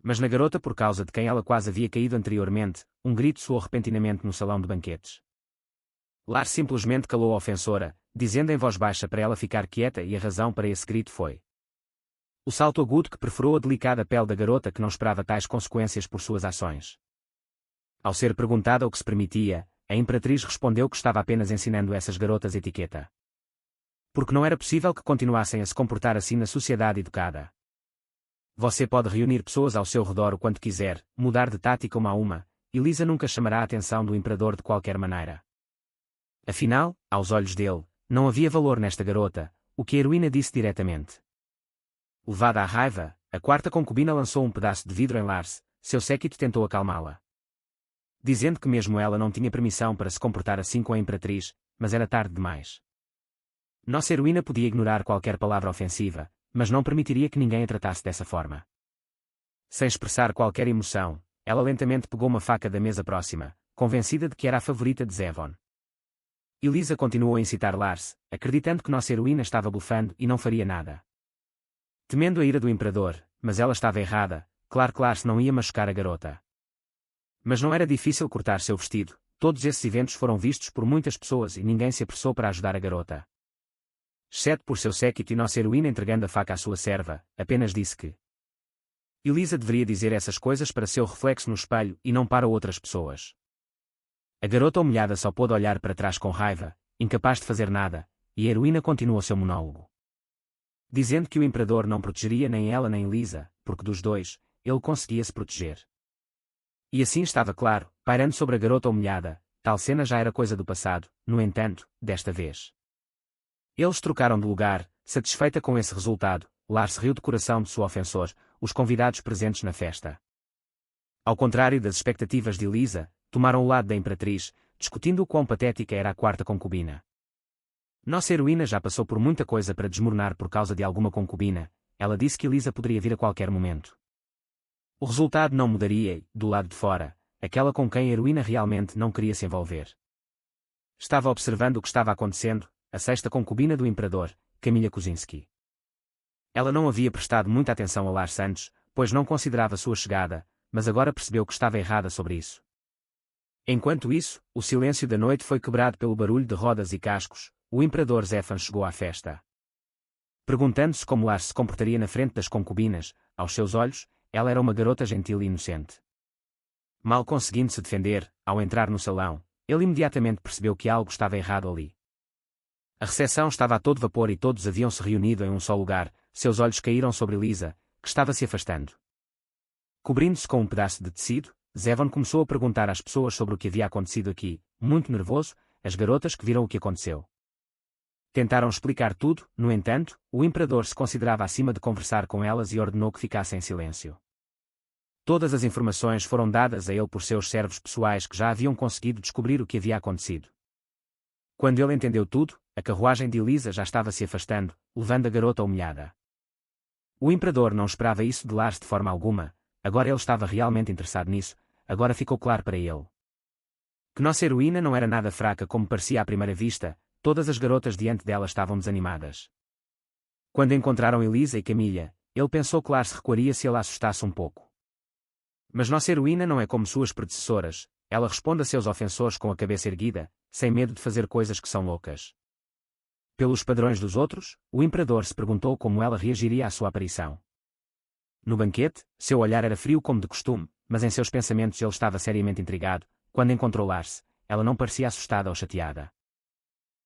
mas na garota por causa de quem ela quase havia caído anteriormente. Um grito soou repentinamente no salão de banquetes. Lars simplesmente calou a ofensora, dizendo em voz baixa para ela ficar quieta, e a razão para esse grito foi O salto agudo que perfurou a delicada pele da garota que não esperava tais consequências por suas ações. Ao ser perguntada o que se permitia, a Imperatriz respondeu que estava apenas ensinando essas garotas etiqueta. Porque não era possível que continuassem a se comportar assim na sociedade educada. Você pode reunir pessoas ao seu redor o quanto quiser, mudar de tática uma a uma, e Lisa nunca chamará a atenção do Imperador de qualquer maneira. Afinal, aos olhos dele, não havia valor nesta garota, o que a heroína disse diretamente. Levada à raiva, a quarta concubina lançou um pedaço de vidro em Lars, seu séquito tentou acalmá-la. Dizendo que mesmo ela não tinha permissão para se comportar assim com a Imperatriz, mas era tarde demais. Nossa heroína podia ignorar qualquer palavra ofensiva, mas não permitiria que ninguém a tratasse dessa forma. Sem expressar qualquer emoção, ela lentamente pegou uma faca da mesa próxima, convencida de que era a favorita de Zevon. Elisa continuou a incitar Lars, acreditando que nossa heroína estava blufando e não faria nada. Temendo a ira do Imperador, mas ela estava errada, claro que Lars não ia machucar a garota. Mas não era difícil cortar seu vestido, todos esses eventos foram vistos por muitas pessoas e ninguém se apressou para ajudar a garota. Exceto por seu séquito e nossa heroína entregando a faca à sua serva, apenas disse que Elisa deveria dizer essas coisas para seu reflexo no espelho e não para outras pessoas. A garota humilhada só pôde olhar para trás com raiva, incapaz de fazer nada, e a heroína continuou seu monólogo. Dizendo que o Imperador não protegeria nem ela nem Lisa, porque dos dois, ele conseguia se proteger. E assim estava claro, pairando sobre a garota humilhada, tal cena já era coisa do passado, no entanto, desta vez. Eles trocaram de lugar, satisfeita com esse resultado, Lars riu de coração de seu ofensor, os convidados presentes na festa. Ao contrário das expectativas de Elisa, tomaram o lado da Imperatriz, discutindo o quão patética era a quarta concubina. Nossa heroína já passou por muita coisa para desmoronar por causa de alguma concubina, ela disse que Elisa poderia vir a qualquer momento. O resultado não mudaria e, do lado de fora, aquela com quem a heroína realmente não queria se envolver. Estava observando o que estava acontecendo, a sexta concubina do Imperador, Camilla Kozinski. Ela não havia prestado muita atenção a Lars antes, pois não considerava sua chegada, mas agora percebeu que estava errada sobre isso. Enquanto isso, o silêncio da noite foi quebrado pelo barulho de rodas e cascos. O Imperador Zefan chegou à festa. Perguntando-se como Lars se comportaria na frente das concubinas, aos seus olhos, ela era uma garota gentil e inocente. Mal conseguindo se defender, ao entrar no salão, ele imediatamente percebeu que algo estava errado ali. A recepção estava a todo vapor e todos haviam se reunido em um só lugar, seus olhos caíram sobre Elisa, que estava se afastando. Cobrindo-se com um pedaço de tecido, Zevon começou a perguntar às pessoas sobre o que havia acontecido aqui, muito nervoso, as garotas que viram o que aconteceu. Tentaram explicar tudo, no entanto, o Imperador se considerava acima de conversar com elas e ordenou que ficassem em silêncio. Todas as informações foram dadas a ele por seus servos pessoais que já haviam conseguido descobrir o que havia acontecido. Quando ele entendeu tudo, a carruagem de Elisa já estava se afastando, levando a garota humilhada. O Imperador não esperava isso de Lars de forma alguma, agora ele estava realmente interessado nisso, agora ficou claro para ele. Que nossa heroína não era nada fraca como parecia à primeira vista, todas as garotas diante dela estavam desanimadas. Quando encontraram Elisa e Camilla, ele pensou que Lars recuaria se ela assustasse um pouco. Mas nossa heroína não é como suas predecessoras, ela responde a seus ofensores com a cabeça erguida, sem medo de fazer coisas que são loucas. Pelos padrões dos outros, o Imperador se perguntou como ela reagiria à sua aparição. No banquete, seu olhar era frio como de costume, mas em seus pensamentos ele estava seriamente intrigado. Quando encontrou Lars, ela não parecia assustada ou chateada.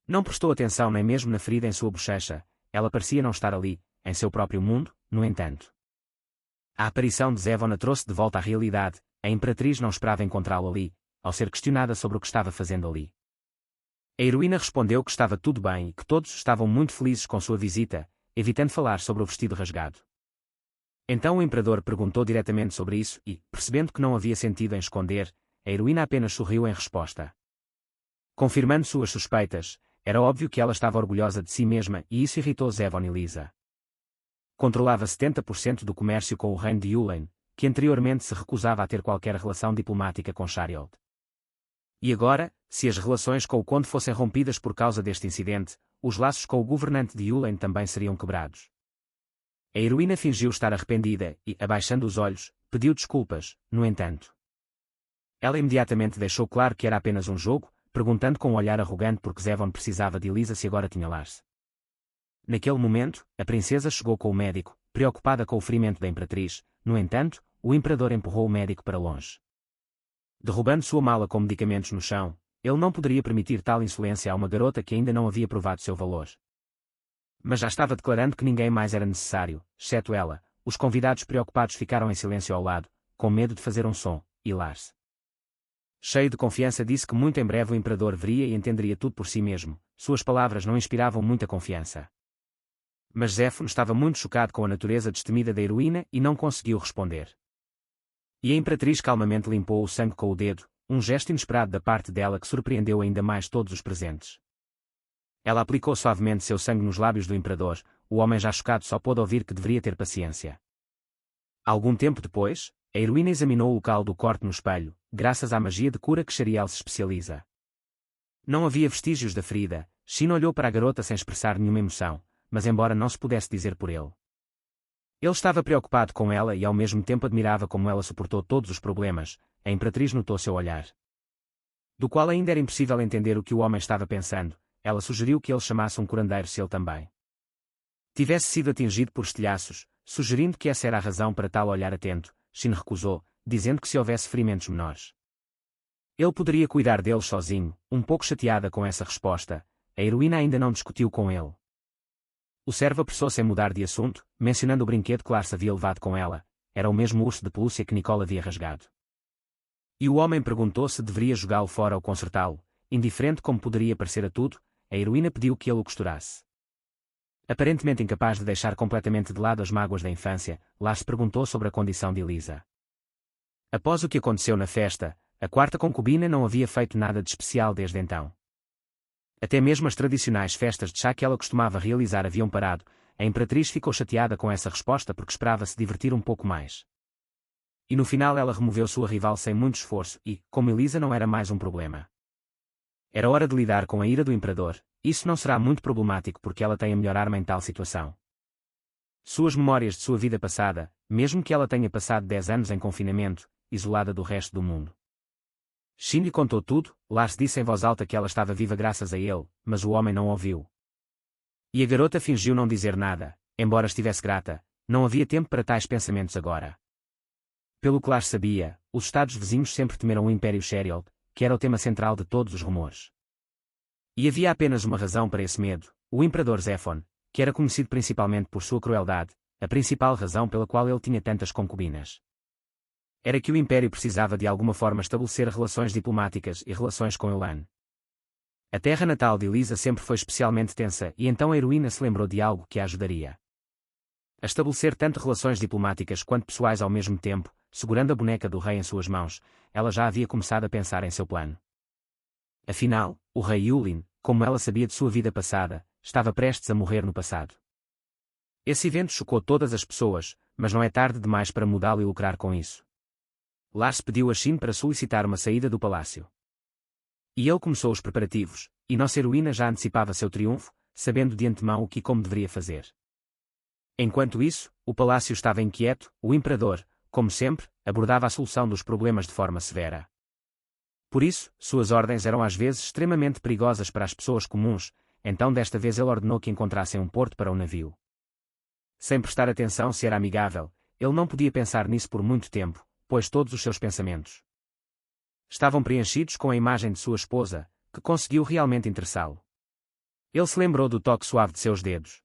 Não prestou atenção nem mesmo na ferida em sua bochecha, ela parecia não estar ali, em seu próprio mundo, no entanto. A aparição de Zevon a trouxe de volta à realidade, a Imperatriz não esperava encontrá-lo ali, ao ser questionada sobre o que estava fazendo ali. A heroína respondeu que estava tudo bem e que todos estavam muito felizes com sua visita, evitando falar sobre o vestido rasgado. Então o Imperador perguntou diretamente sobre isso e, percebendo que não havia sentido em esconder, a heroína apenas sorriu em resposta. Confirmando suas suspeitas, era óbvio que ela estava orgulhosa de si mesma e isso irritou Zevon e Lisa. Controlava 70% do comércio com o reino de Yulain, que anteriormente se recusava a ter qualquer relação diplomática com Sharield. E agora, se as relações com o conde fossem rompidas por causa deste incidente, os laços com o governante de Yulain também seriam quebrados. A heroína fingiu estar arrependida e, abaixando os olhos, pediu desculpas, no entanto. Ela imediatamente deixou claro que era apenas um jogo, perguntando com um olhar arrogante por que Zevon precisava de Elisa se agora tinha Lars. Naquele momento, a princesa chegou com o médico, preocupada com o ferimento da imperatriz. No entanto, o imperador empurrou o médico para longe. Derrubando sua mala com medicamentos no chão, ele não poderia permitir tal insolência a uma garota que ainda não havia provado seu valor. Mas já estava declarando que ninguém mais era necessário, exceto ela. Os convidados preocupados ficaram em silêncio ao lado, com medo de fazer um som, e Lars, cheio de confiança, disse que muito em breve o imperador veria e entenderia tudo por si mesmo. Suas palavras não inspiravam muita confiança. Mas Zéfon estava muito chocado com a natureza destemida da heroína e não conseguiu responder. E a imperatriz calmamente limpou o sangue com o dedo, um gesto inesperado da parte dela que surpreendeu ainda mais todos os presentes. Ela aplicou suavemente seu sangue nos lábios do imperador. O homem já chocado só pôde ouvir que deveria ter paciência. Algum tempo depois, a heroína examinou o local do corte no espelho, graças à magia de cura que Shariel se especializa. Não havia vestígios da ferida. Shin olhou para a garota sem expressar nenhuma emoção, mas embora não se pudesse dizer por ele. Ele estava preocupado com ela e ao mesmo tempo admirava como ela suportou todos os problemas. A imperatriz notou seu olhar, do qual ainda era impossível entender o que o homem estava pensando. Ela sugeriu que ele chamasse um curandeiro se ele também tivesse sido atingido por estilhaços, sugerindo que essa era a razão para tal olhar atento. Shin recusou, dizendo que se houvesse ferimentos menores, ele poderia cuidar deles sozinho. Um pouco chateada com essa resposta, a heroína ainda não discutiu com ele. O servo apressou-se em mudar de assunto, mencionando o brinquedo que Lars havia levado com ela. Era o mesmo urso de pelúcia que Nicole havia rasgado. E o homem perguntou se deveria jogá-lo fora ou consertá-lo. Indiferente como poderia parecer a tudo, a heroína pediu que ele o costurasse. Aparentemente incapaz de deixar completamente de lado as mágoas da infância, Lars perguntou sobre a condição de Elisa. Após o que aconteceu na festa, a quarta concubina não havia feito nada de especial desde então. Até mesmo as tradicionais festas de chá que ela costumava realizar haviam parado. A imperatriz ficou chateada com essa resposta porque esperava se divertir um pouco mais. E no final ela removeu sua rival sem muito esforço e, como Elisa não era mais um problema, era hora de lidar com a ira do imperador. Isso não será muito problemático porque ela tem a melhor arma em tal situação. Suas memórias de sua vida passada, mesmo que ela tenha passado 10 anos em confinamento, isolada do resto do mundo. Shin lhe contou tudo. Lars disse em voz alta que ela estava viva graças a ele, mas o homem não ouviu. E a garota fingiu não dizer nada, embora estivesse grata. Não havia tempo para tais pensamentos agora. Pelo que Lars sabia, os estados vizinhos sempre temeram o Império Sheriel, que era o tema central de todos os rumores. E havia apenas uma razão para esse medo: o imperador Zéfon, que era conhecido principalmente por sua crueldade. A principal razão pela qual ele tinha tantas concubinas era que o Império precisava de alguma forma estabelecer relações diplomáticas e relações com Elan. A terra natal de Elisa sempre foi especialmente tensa e então a heroína se lembrou de algo que a ajudaria a estabelecer tanto relações diplomáticas quanto pessoais ao mesmo tempo. Segurando a boneca do rei em suas mãos, ela já havia começado a pensar em seu plano. Afinal, o rei Yulin, como ela sabia de sua vida passada, estava prestes a morrer no passado. Esse evento chocou todas as pessoas, mas não é tarde demais para mudá-lo e lucrar com isso. Lars pediu a Shin para solicitar uma saída do palácio. E ele começou os preparativos, e nossa heroína já antecipava seu triunfo, sabendo de antemão o que e como deveria fazer. Enquanto isso, o palácio estava inquieto. O imperador, como sempre, abordava a solução dos problemas de forma severa. Por isso, suas ordens eram às vezes extremamente perigosas para as pessoas comuns. Então desta vez ele ordenou que encontrassem um porto para o navio. Sem prestar atenção se era amigável, ele não podia pensar nisso por muito tempo, pois todos os seus pensamentos estavam preenchidos com a imagem de sua esposa, que conseguiu realmente interessá-lo. Ele se lembrou do toque suave de seus dedos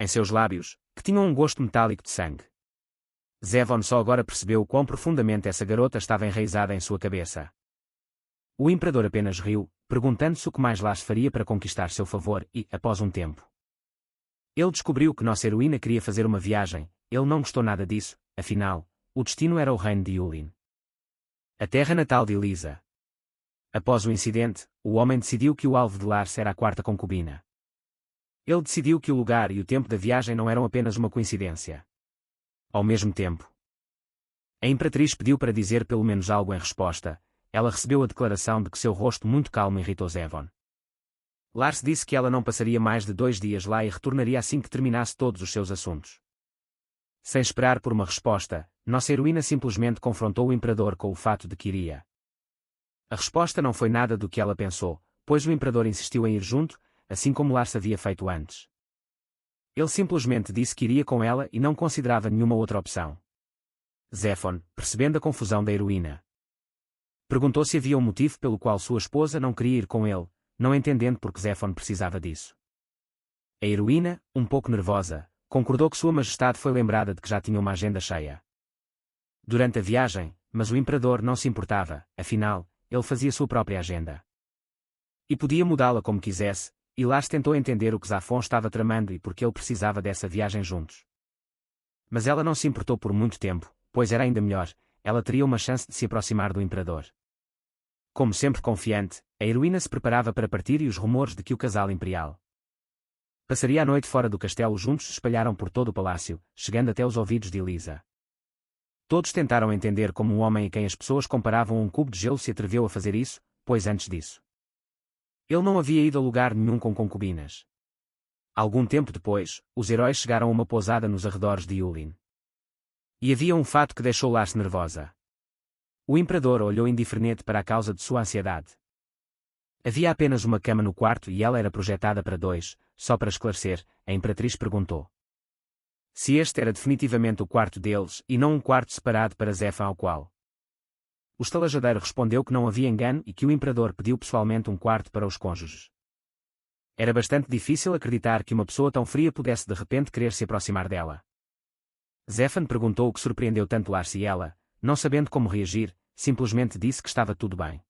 em seus lábios, que tinham um gosto metálico de sangue. Zéfon só agora percebeu quão profundamente essa garota estava enraizada em sua cabeça. O imperador apenas riu, perguntando-se o que mais Lars faria para conquistar seu favor e, após um tempo, ele descobriu que nossa heroína queria fazer uma viagem. Ele não gostou nada disso. Afinal, o destino era o reino de Yulin, a terra natal de Elisa. Após o incidente, o homem decidiu que o alvo de Lars era a quarta concubina. Ele decidiu que o lugar e o tempo da viagem não eram apenas uma coincidência. Ao mesmo tempo, a imperatriz pediu para dizer pelo menos algo em resposta. Ela recebeu a declaração de que seu rosto muito calmo irritou Zéfon. Lars disse que ela não passaria mais de 2 dias lá e retornaria assim que terminasse todos os seus assuntos. Sem esperar por uma resposta, nossa heroína simplesmente confrontou o imperador com o fato de que iria. A resposta não foi nada do que ela pensou, pois o imperador insistiu em ir junto, assim como Lars havia feito antes. Ele simplesmente disse que iria com ela e não considerava nenhuma outra opção. Zéfon, percebendo a confusão da heroína, perguntou se havia um motivo pelo qual sua esposa não queria ir com ele, não entendendo por que Zéfon precisava disso. A heroína, um pouco nervosa, concordou que Sua Majestade foi lembrada de que já tinha uma agenda cheia durante a viagem, mas o imperador não se importava, afinal, ele fazia sua própria agenda. E podia mudá-la como quisesse, e Lars tentou entender o que Zafon estava tramando e por que ele precisava dessa viagem juntos. Mas ela não se importou por muito tempo, pois era ainda melhor, ela teria uma chance de se aproximar do imperador. Como sempre confiante, a heroína se preparava para partir e os rumores de que o casal imperial passaria a noite fora do castelo juntos se espalharam por todo o palácio, chegando até os ouvidos de Elisa. Todos tentaram entender como um homem a quem as pessoas comparavam um cubo de gelo se atreveu a fazer isso, pois antes disso ele não havia ido a lugar nenhum com concubinas. Algum tempo depois, os heróis chegaram a uma pousada nos arredores de Yulin. E havia um fato que deixou Lars nervosa. O imperador olhou indiferente para a causa de sua ansiedade. Havia apenas uma cama no quarto e ela era projetada para dois, só para esclarecer, a imperatriz perguntou se este era definitivamente o quarto deles e não um quarto separado para Zéfon ao qual. O estalajadeiro respondeu que não havia engano e que o imperador pediu pessoalmente um quarto para os cônjuges. Era bastante difícil acreditar que uma pessoa tão fria pudesse de repente querer se aproximar dela. Zéfon perguntou o que surpreendeu tanto Lars e ela, não sabendo como reagir, simplesmente disse que estava tudo bem.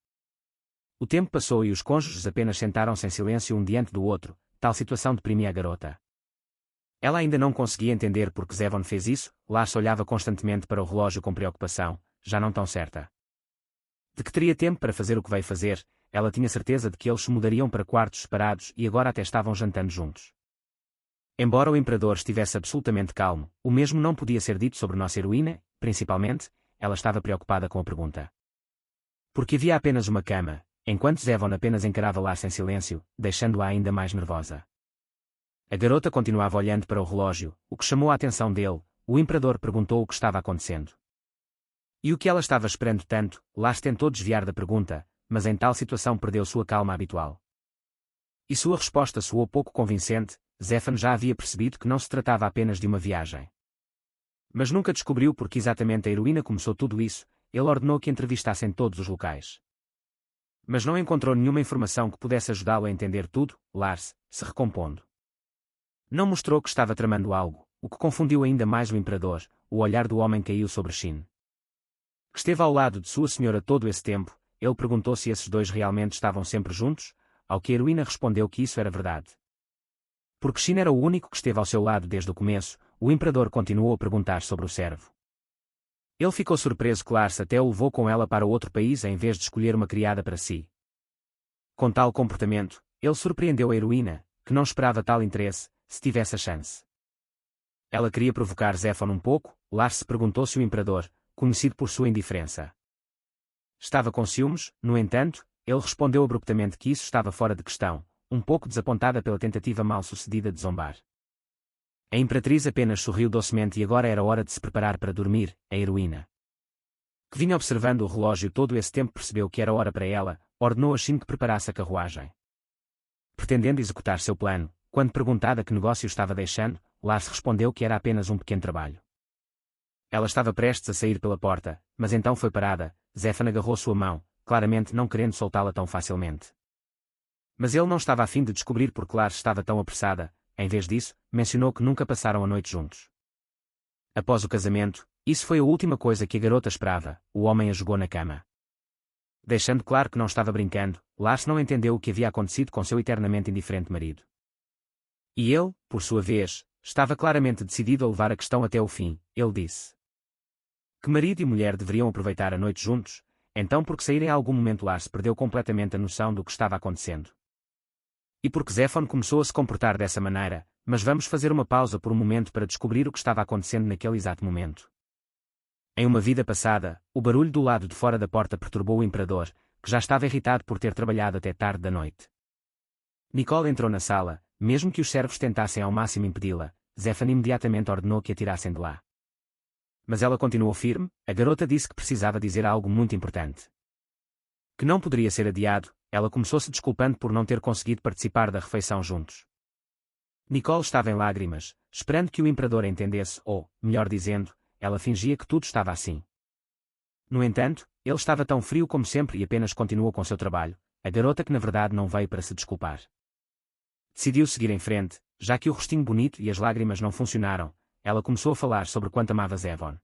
O tempo passou e os cônjuges apenas sentaram-se em silêncio um diante do outro, tal situação deprimia a garota. Ela ainda não conseguia entender por que Zéfon fez isso, Lars olhava constantemente para o relógio com preocupação, já não tão certa de que teria tempo para fazer o que veio fazer, ela tinha certeza de que eles se mudariam para quartos separados e agora até estavam jantando juntos. Embora o imperador estivesse absolutamente calmo, o mesmo não podia ser dito sobre nossa heroína, principalmente, ela estava preocupada com a pergunta. Porque havia apenas uma cama, enquanto Zéfon apenas encarava Lars em silêncio, deixando-a ainda mais nervosa. A garota continuava olhando para o relógio, o que chamou a atenção dele, o imperador perguntou o que estava acontecendo. E o que ela estava esperando tanto, Lars tentou desviar da pergunta, mas em tal situação perdeu sua calma habitual. E sua resposta soou pouco convincente, Zéfon já havia percebido que não se tratava apenas de uma viagem. Mas nunca descobriu por que exatamente a heroína começou tudo isso, ele ordenou que entrevistassem todos os locais. Mas não encontrou nenhuma informação que pudesse ajudá-lo a entender tudo, Lars, se recompondo. Não mostrou que estava tramando algo, o que confundiu ainda mais o imperador, o olhar do homem caiu sobre Shin, que esteve ao lado de sua senhora todo esse tempo. Ele perguntou se esses dois realmente estavam sempre juntos, ao que a heroína respondeu que isso era verdade. Porque Shin era o único que esteve ao seu lado desde o começo, o imperador continuou a perguntar sobre o servo. Ele ficou surpreso que Lars até o levou com ela para outro país em vez de escolher uma criada para si. Com tal comportamento, ele surpreendeu a heroína, que não esperava tal interesse, se tivesse a chance. Ela queria provocar Zéfon um pouco. Lars se perguntou se o imperador, conhecido por sua indiferença, estava com ciúmes. No entanto, ele respondeu abruptamente que isso estava fora de questão, um pouco desapontada pela tentativa mal-sucedida de zombar. A imperatriz apenas sorriu docemente e agora era hora de se preparar para dormir. A heroína, que vinha observando o relógio todo esse tempo, percebeu que era hora para ela, ordenou a Shin que preparasse a carruagem. Pretendendo executar seu plano, quando perguntada que negócio estava deixando, Lars respondeu que era apenas um pequeno trabalho. Ela estava prestes a sair pela porta, mas então foi parada. Zéfon agarrou sua mão, claramente não querendo soltá-la tão facilmente. Mas ele não estava a fim de descobrir por que Lars estava tão apressada. Em vez disso, mencionou que nunca passaram a noite juntos. Após o casamento, isso foi a última coisa que a garota esperava. O homem a jogou na cama. Deixando claro que não estava brincando, Lars não entendeu o que havia acontecido com seu eternamente indiferente marido. E ele, por sua vez, estava claramente decidido a levar a questão até o fim. Ele disse que marido e mulher deveriam aproveitar a noite juntos, então por que sair em algum momento Lars perdeu completamente a noção do que estava acontecendo. E porque Zéfon começou a se comportar dessa maneira, mas vamos fazer uma pausa por um momento para descobrir o que estava acontecendo naquele exato momento. Em uma vida passada, o barulho do lado de fora da porta perturbou o imperador, que já estava irritado por ter trabalhado até tarde da noite. Nicole entrou na sala, mesmo que os servos tentassem ao máximo impedi-la, Zéfon imediatamente ordenou que a tirassem de lá. Mas ela continuou firme. A garota disse que precisava dizer algo muito importante, que não poderia ser adiado. Ela começou se desculpando por não ter conseguido participar da refeição juntos. Nicole estava em lágrimas, esperando que o imperador entendesse ou, melhor dizendo, ela fingia que tudo estava assim. No entanto, ele estava tão frio como sempre e apenas continuou com seu trabalho, a garota que na verdade não veio para se desculpar. Decidiu seguir em frente, já que o rostinho bonito e as lágrimas não funcionaram, ela começou a falar sobre quanto amava Zevon.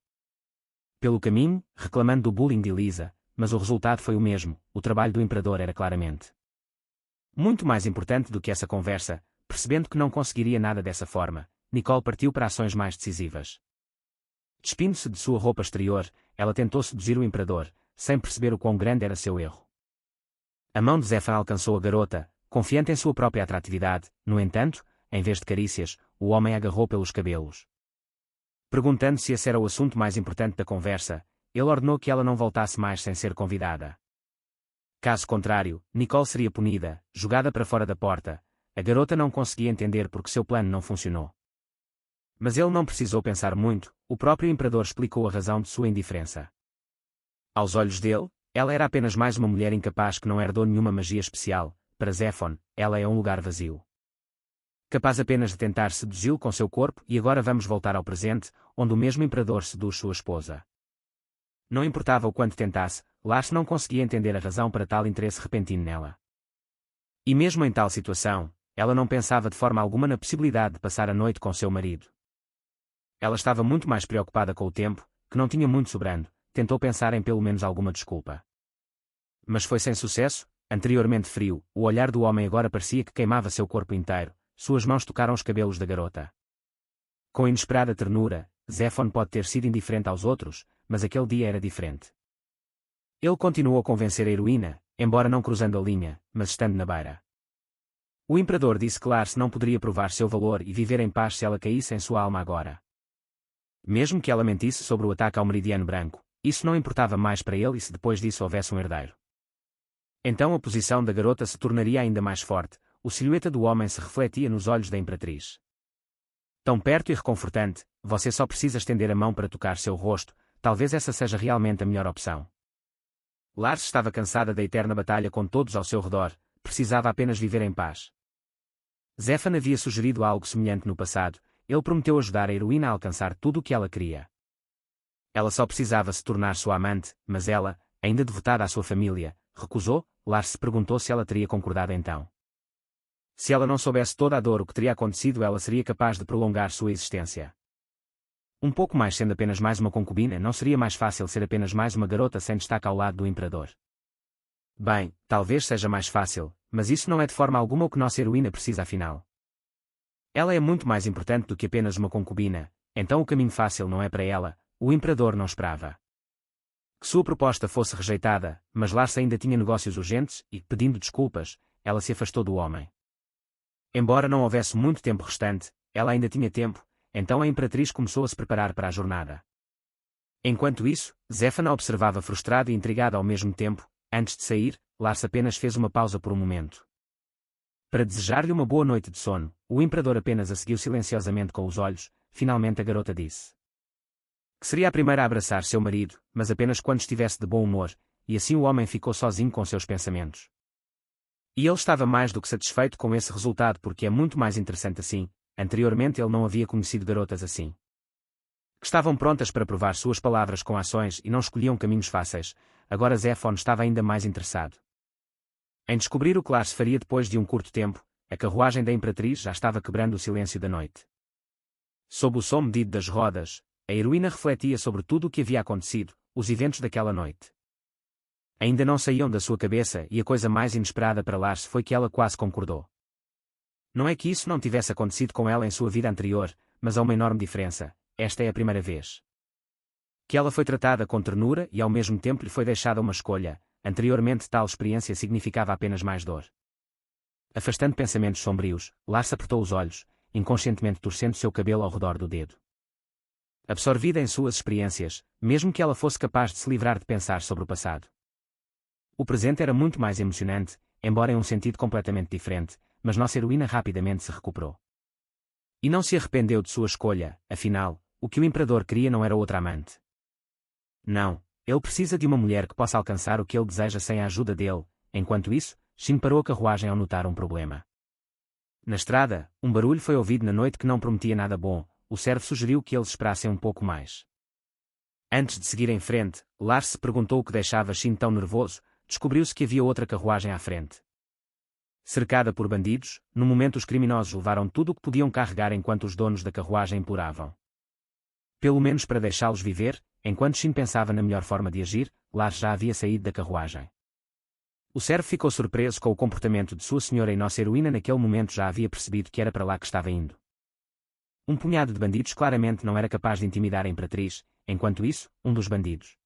Pelo caminho, reclamando do bullying de Elisa, mas o resultado foi o mesmo, o trabalho do imperador era claramente muito mais importante do que essa conversa. Percebendo que não conseguiria nada dessa forma, Nicole partiu para ações mais decisivas. Despindo-se de sua roupa exterior, ela tentou seduzir o imperador, sem perceber o quão grande era seu erro. A mão de Zefan alcançou a garota, confiante em sua própria atratividade. No entanto, em vez de carícias, o homem a agarrou pelos cabelos. Perguntando se esse era o assunto mais importante da conversa, ele ordenou que ela não voltasse mais sem ser convidada. Caso contrário, Nicole seria punida, jogada para fora da porta. A garota não conseguia entender porque seu plano não funcionou. Mas ele não precisou pensar muito, o próprio imperador explicou a razão de sua indiferença. Aos olhos dele, ela era apenas mais uma mulher incapaz que não herdou nenhuma magia especial. Para Zefon, ela é um lugar vazio. Capaz apenas de tentar seduzi-lo com seu corpo e agora vamos voltar ao presente, onde o mesmo imperador seduz sua esposa. Não importava o quanto tentasse, Lars não conseguia entender a razão para tal interesse repentino nela. E mesmo em tal situação, ela não pensava de forma alguma na possibilidade de passar a noite com seu marido. Ela estava muito mais preocupada com o tempo, que não tinha muito sobrando, tentou pensar em pelo menos alguma desculpa. Mas foi sem sucesso. Anteriormente frio, o olhar do homem agora parecia que queimava seu corpo inteiro, suas mãos tocaram os cabelos da garota. Com inesperada ternura, Zefon pode ter sido indiferente aos outros, mas aquele dia era diferente. Ele continuou a convencer a heroína, embora não cruzando a linha, mas estando na beira. O imperador disse que Lars não poderia provar seu valor e viver em paz se ela caísse em sua alma agora. Mesmo que ela mentisse sobre o ataque ao Meridiano Branco, isso não importava mais para ele e se depois disso houvesse um herdeiro. Então a posição da garota se tornaria ainda mais forte, o silhueta do homem se refletia nos olhos da imperatriz. Tão perto e reconfortante, você só precisa estender a mão para tocar seu rosto, talvez essa seja realmente a melhor opção. Lars estava cansada da eterna batalha com todos ao seu redor, precisava apenas viver em paz. Zefan havia sugerido algo semelhante no passado, ele prometeu ajudar a heroína a alcançar tudo o que ela queria. Ela só precisava se tornar sua amante, mas ela, ainda devotada à sua família, recusou. Lars se perguntou se ela teria concordado então. Se ela não soubesse toda a dor o que teria acontecido, ela seria capaz de prolongar sua existência. Um pouco mais sendo apenas mais uma concubina, não seria mais fácil ser apenas mais uma garota sem destaque ao lado do imperador? Bem, talvez seja mais fácil, mas isso não é de forma alguma o que nossa heroína precisa afinal. Ela é muito mais importante do que apenas uma concubina, então o caminho fácil não é para ela. O imperador não esperava que sua proposta fosse rejeitada, mas Lars ainda tinha negócios urgentes e, pedindo desculpas, ela se afastou do homem. Embora não houvesse muito tempo restante, ela ainda tinha tempo, então a imperatriz começou a se preparar para a jornada. Enquanto isso, Zefan a observava frustrada e intrigada ao mesmo tempo. Antes de sair, Lars apenas fez uma pausa por um momento. Para desejar-lhe uma boa noite de sono, o imperador apenas a seguiu silenciosamente com os olhos. Finalmente a garota disse que seria a primeira a abraçar seu marido, mas apenas quando estivesse de bom humor, e assim o homem ficou sozinho com seus pensamentos. E ele estava mais do que satisfeito com esse resultado porque é muito mais interessante assim. Anteriormente ele não havia conhecido garotas assim, que estavam prontas para provar suas palavras com ações e não escolhiam caminhos fáceis. Agora Zefon estava ainda mais interessado em descobrir o que Lars faria depois de um curto tempo. A carruagem da imperatriz já estava quebrando o silêncio da noite. Sob o som medido das rodas, a heroína refletia sobre tudo o que havia acontecido, os eventos daquela noite. Ainda não saíam da sua cabeça e a coisa mais inesperada para Lars foi que ela quase concordou. Não é que isso não tivesse acontecido com ela em sua vida anterior, mas há uma enorme diferença. Esta é a primeira vez que ela foi tratada com ternura e ao mesmo tempo lhe foi deixada uma escolha. Anteriormente tal experiência significava apenas mais dor. Afastando pensamentos sombrios, Lars apertou os olhos, inconscientemente torcendo seu cabelo ao redor do dedo. Absorvida em suas experiências, mesmo que ela fosse capaz de se livrar de pensar sobre o passado. O presente era muito mais emocionante, embora em um sentido completamente diferente, mas nossa heroína rapidamente se recuperou. E não se arrependeu de sua escolha. Afinal, o que o imperador queria não era outra amante. Não, ele precisa de uma mulher que possa alcançar o que ele deseja sem a ajuda dele. Enquanto isso, Shin parou a carruagem ao notar um problema. Na estrada, um barulho foi ouvido na noite que não prometia nada bom. O servo sugeriu que eles esperassem um pouco mais. Antes de seguir em frente, Lars se perguntou o que deixava Shin tão nervoso. Descobriu-se que havia outra carruagem à frente. Cercada por bandidos, no momento os criminosos levaram tudo o que podiam carregar enquanto os donos da carruagem imploravam. Pelo menos para deixá-los viver, enquanto Shin pensava na melhor forma de agir, Lars já havia saído da carruagem. O servo ficou surpreso com o comportamento de sua senhora e nossa heroína naquele momento já havia percebido que era para lá que estava indo. Um punhado de bandidos claramente não era capaz de intimidar a Imperatriz, enquanto isso, um dos bandidos,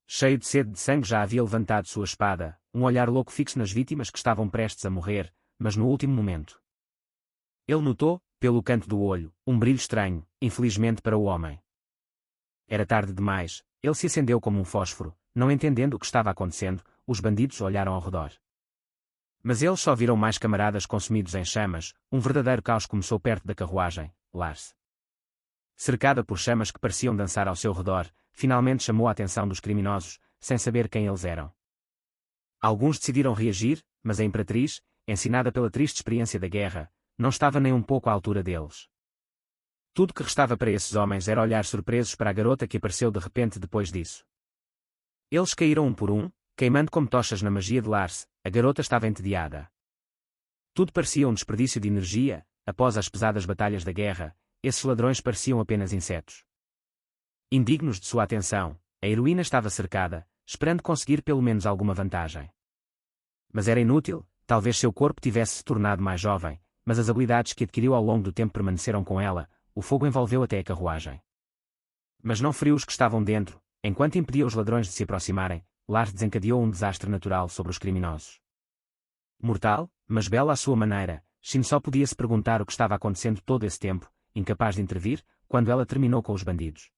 cheio de sede de sangue, já havia levantado sua espada, um olhar louco fixo nas vítimas que estavam prestes a morrer, mas no último momento. Ele notou, pelo canto do olho, um brilho estranho, infelizmente para o homem. Era tarde demais, ele se acendeu como um fósforo, não entendendo o que estava acontecendo, os bandidos olharam ao redor. Mas eles só viram mais camaradas consumidos em chamas, um verdadeiro caos começou perto da carruagem. Lars, cercada por chamas que pareciam dançar ao seu redor, finalmente chamou a atenção dos criminosos, sem saber quem eles eram. Alguns decidiram reagir, mas a Imperatriz, ensinada pela triste experiência da guerra, não estava nem um pouco à altura deles. Tudo que restava para esses homens era olhar surpresos para a garota que apareceu de repente depois disso. Eles caíram um por um, queimando como tochas na magia de Lars. A garota estava entediada. Tudo parecia um desperdício de energia. Após as pesadas batalhas da guerra, esses ladrões pareciam apenas insetos. Indignos de sua atenção, a heroína estava cercada, esperando conseguir pelo menos alguma vantagem. Mas era inútil, talvez seu corpo tivesse se tornado mais jovem, mas as habilidades que adquiriu ao longo do tempo permaneceram com ela. O fogo envolveu até a carruagem. Mas não feriu os que estavam dentro. Enquanto impedia os ladrões de se aproximarem, Lars desencadeou um desastre natural sobre os criminosos. Mortal, mas belo à sua maneira, Shin só podia se perguntar o que estava acontecendo todo esse tempo, incapaz de intervir, quando ela terminou com os bandidos.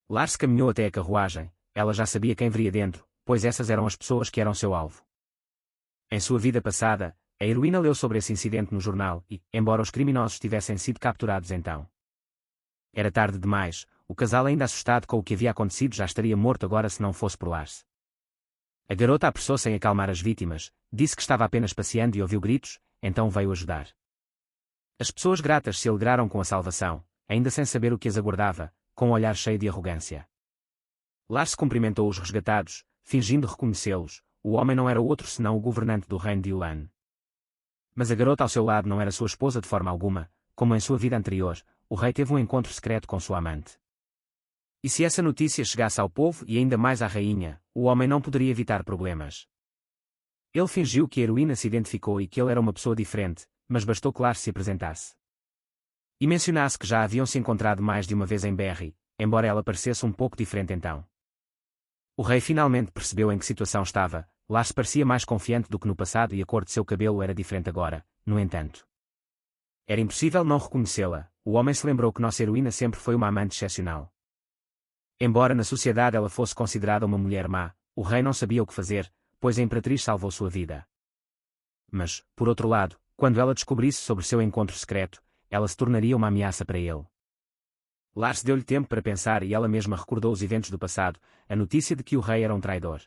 Lars caminhou até a carruagem. Ela já sabia quem viria dentro, pois essas eram as pessoas que eram seu alvo. Em sua vida passada, a heroína leu sobre esse incidente no jornal e, embora os criminosos tivessem sido capturados então, era tarde demais. O casal, ainda assustado com o que havia acontecido, já estaria morto agora se não fosse por Lars. A garota apressou-se em acalmar as vítimas, disse que estava apenas passeando e ouviu gritos, então veio ajudar. As pessoas gratas se alegraram com a salvação, ainda sem saber o que as aguardava, com um olhar cheio de arrogância. Lars cumprimentou os resgatados, fingindo reconhecê-los. O homem não era outro senão o governante do reino de Yulan. Mas a garota ao seu lado não era sua esposa de forma alguma. Como em sua vida anterior, o rei teve um encontro secreto com sua amante. E se essa notícia chegasse ao povo e ainda mais à rainha, o homem não poderia evitar problemas. Ele fingiu que a heroína se identificou e que ele era uma pessoa diferente, mas bastou que Lars se apresentasse e mencionasse que já haviam se encontrado mais de uma vez em Berry, embora ela parecesse um pouco diferente então. O rei finalmente percebeu em que situação estava. Lars parecia mais confiante do que no passado e a cor de seu cabelo era diferente agora, no entanto. Era impossível não reconhecê-la. O homem se lembrou que nossa heroína sempre foi uma amante excepcional. Embora na sociedade ela fosse considerada uma mulher má, o rei não sabia o que fazer, pois a Imperatriz salvou sua vida. Mas, por outro lado, quando ela descobrisse sobre seu encontro secreto, ela se tornaria uma ameaça para ele. Lars deu-lhe tempo para pensar e ela mesma recordou os eventos do passado. A notícia de que o rei era um traidor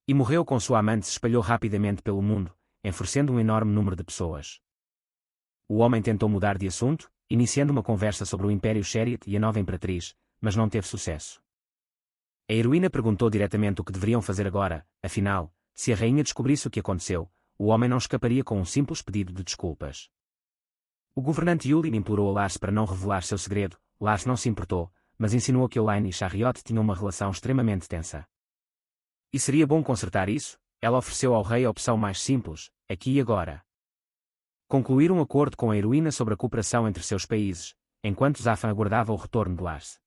e morreu com sua amante se espalhou rapidamente pelo mundo, enfurecendo um enorme número de pessoas. O homem tentou mudar de assunto, iniciando uma conversa sobre o Império Chariot e a nova Imperatriz, mas não teve sucesso. A heroína perguntou diretamente o que deveriam fazer agora. Afinal, se a rainha descobrisse o que aconteceu, o homem não escaparia com um simples pedido de desculpas. O governante Yulin implorou a Lars para não revelar seu segredo. Lars não se importou, mas insinuou que Elaine e Chariot tinham uma relação extremamente tensa. E seria bom consertar isso? Ela ofereceu ao rei a opção mais simples, aqui e agora. Concluir um acordo com a heroína sobre a cooperação entre seus países, enquanto Zafan aguardava o retorno de Lars.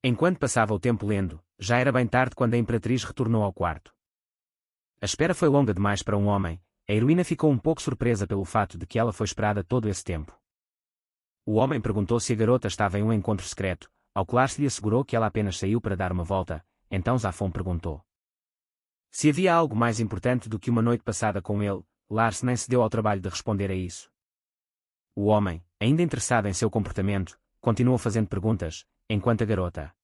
Enquanto passava o tempo lendo, já era bem tarde quando a Imperatriz retornou ao quarto. A espera foi longa demais para um homem. A heroína ficou um pouco surpresa pelo fato de que ela foi esperada todo esse tempo. O homem perguntou se a garota estava em um encontro secreto, ao que Lars lhe assegurou que ela apenas saiu para dar uma volta. Então Zafon perguntou se havia algo mais importante do que uma noite passada com ele. Lars nem se deu ao trabalho de responder a isso. O homem, ainda interessado em seu comportamento, continuou fazendo perguntas, enquanto a garota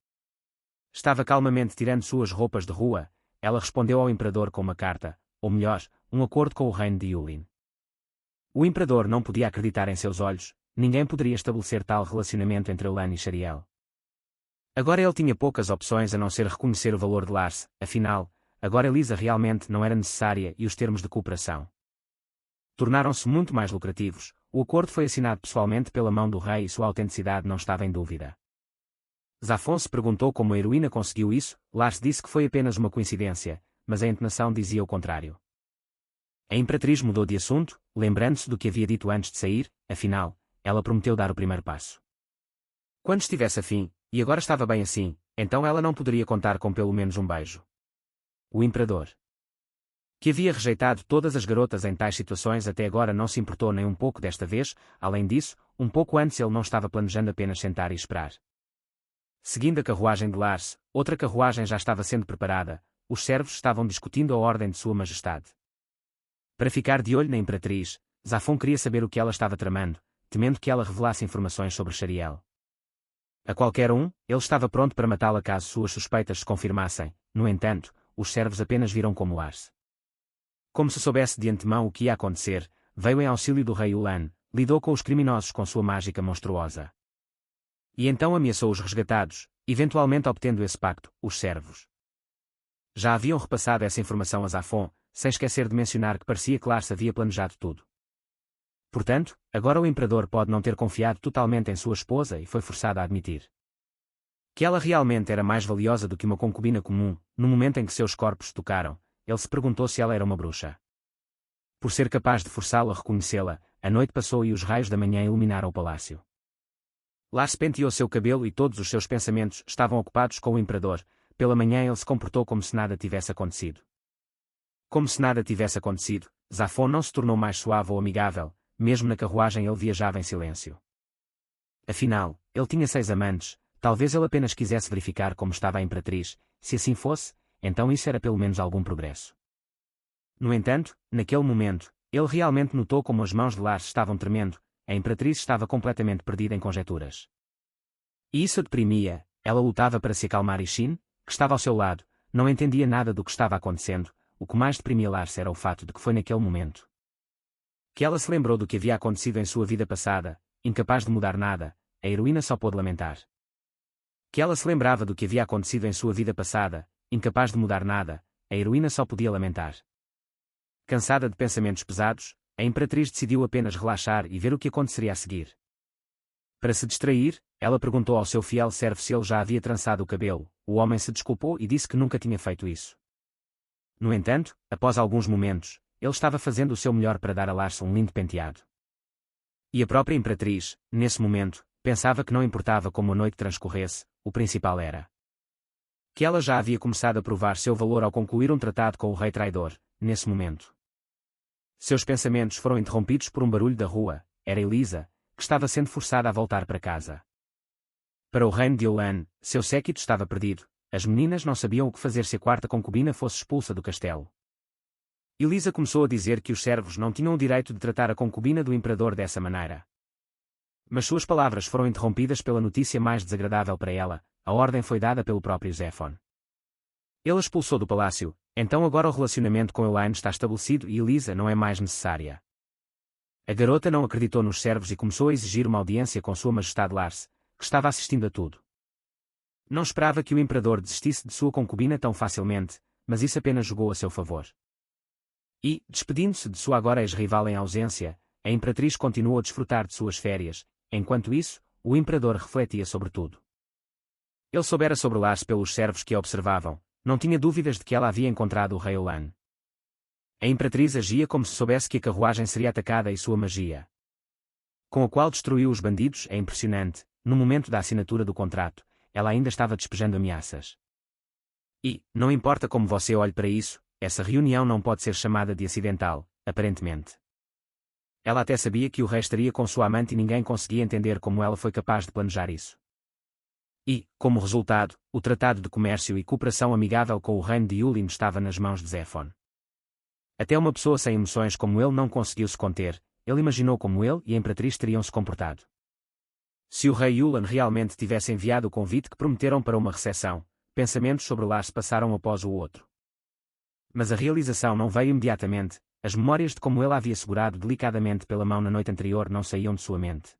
estava calmamente tirando suas roupas de rua. Ela respondeu ao imperador com uma carta, ou melhor, um acordo com o reino de Yulin. O imperador não podia acreditar em seus olhos, ninguém poderia estabelecer tal relacionamento entre Elan e Shariel. Agora ele tinha poucas opções a não ser reconhecer o valor de Lars, afinal, agora Elisa realmente não era necessária e os termos de cooperação tornaram-se muito mais lucrativos. O acordo foi assinado pessoalmente pela mão do rei e sua autenticidade não estava em dúvida. Zafon se perguntou como a heroína conseguiu isso. Lars disse que foi apenas uma coincidência, mas a entonação dizia o contrário. A imperatriz mudou de assunto, lembrando-se do que havia dito antes de sair, afinal, ela prometeu dar o primeiro passo. Quando estivesse afim, e agora estava bem assim, então ela não poderia contar com pelo menos um beijo. O imperador, que havia rejeitado todas as garotas em tais situações até agora, não se importou nem um pouco desta vez. Além disso, um pouco antes ele não estava planejando apenas sentar e esperar. Seguindo a carruagem de Lars, outra carruagem já estava sendo preparada. Os servos estavam discutindo a ordem de Sua Majestade. Para ficar de olho na imperatriz, Zafon queria saber o que ela estava tramando, temendo que ela revelasse informações sobre Shariel. A qualquer um, ele estava pronto para matá-la caso suas suspeitas se confirmassem. No entanto, os servos apenas viram como Lars, como se soubesse de antemão o que ia acontecer, veio em auxílio do rei Ulan, lidou com os criminosos com sua mágica monstruosa. E então ameaçou os resgatados, eventualmente obtendo esse pacto. Os servos já haviam repassado essa informação a Zafon, sem esquecer de mencionar que parecia que Lars havia planejado tudo. Portanto, agora o imperador pode não ter confiado totalmente em sua esposa e foi forçado a admitir que ela realmente era mais valiosa do que uma concubina comum. No momento em que seus corpos se tocaram, ele se perguntou se ela era uma bruxa. Por ser capaz de forçá-lo a reconhecê-la, a noite passou e os raios da manhã iluminaram o palácio. Lars penteou seu cabelo e todos os seus pensamentos estavam ocupados com o imperador. Pela manhã ele se comportou como se nada tivesse acontecido. Como se nada tivesse acontecido, Zafon não se tornou mais suave ou amigável, mesmo na carruagem ele viajava em silêncio. Afinal, ele tinha 6 amantes, talvez ele apenas quisesse verificar como estava a imperatriz. Se assim fosse, então isso era pelo menos algum progresso. No entanto, naquele momento, ele realmente notou como as mãos de Lars estavam tremendo. A imperatriz estava completamente perdida em conjecturas. E isso a deprimia. Ela lutava para se acalmar e Shin, que estava ao seu lado, não entendia nada do que estava acontecendo. O que mais deprimia Lars era o fato de que foi naquele momento que ela se lembrou do que havia acontecido em sua vida passada. Incapaz de mudar nada, a heroína só pôde lamentar. Que ela se lembrava do que havia acontecido em sua vida passada. Incapaz de mudar nada, a heroína só podia lamentar. Cansada de pensamentos pesados, a imperatriz decidiu apenas relaxar e ver o que aconteceria a seguir. Para se distrair, ela perguntou ao seu fiel servo se ele já havia trançado o cabelo. O homem se desculpou e disse que nunca tinha feito isso. No entanto, após alguns momentos, ele estava fazendo o seu melhor para dar a Lars um lindo penteado. E a própria imperatriz, nesse momento, pensava que não importava como a noite transcorresse, o principal era que ela já havia começado a provar seu valor ao concluir um tratado com o rei traidor. Nesse momento, seus pensamentos foram interrompidos por um barulho da rua. Era Elisa, que estava sendo forçada a voltar para casa. Para o reino de Ulan, seu séquito estava perdido. As meninas não sabiam o que fazer se a quarta concubina fosse expulsa do castelo. Elisa começou a dizer que os servos não tinham o direito de tratar a concubina do imperador dessa maneira. Mas suas palavras foram interrompidas pela notícia mais desagradável para ela. A ordem foi dada pelo próprio Zefon. Ele a expulsou do palácio, então agora o relacionamento com Elaine está estabelecido e Elisa não é mais necessária. A garota não acreditou nos servos e começou a exigir uma audiência com Sua Majestade Lars, que estava assistindo a tudo. Não esperava que o imperador desistisse de sua concubina tão facilmente, mas isso apenas jogou a seu favor. E, despedindo-se de sua agora ex-rival em ausência, a imperatriz continuou a desfrutar de suas férias. Enquanto isso, o imperador refletia sobre tudo. Ele soubera sobre Lars pelos servos que a observavam, não tinha dúvidas de que ela havia encontrado o rei Ulan. A imperatriz agia como se soubesse que a carruagem seria atacada e sua magia, com a qual destruiu os bandidos, é impressionante. No momento da assinatura do contrato, ela ainda estava despejando ameaças. E, não importa como você olhe para isso, essa reunião não pode ser chamada de acidental, aparentemente. Ela até sabia que o rei estaria com sua amante e ninguém conseguia entender como ela foi capaz de planejar isso. E, como resultado, o Tratado de Comércio e Cooperação Amigável com o reino de Yulin estava nas mãos de Zefon. Até uma pessoa sem emoções como ele não conseguiu se conter. Ele imaginou como ele e a imperatriz teriam se comportado se o rei Yulan realmente tivesse enviado o convite que prometeram para uma recepção. Pensamentos sobre Lars passaram após o outro. Mas a realização não veio imediatamente. As memórias de como ele a havia segurado delicadamente pela mão na noite anterior não saíam de sua mente.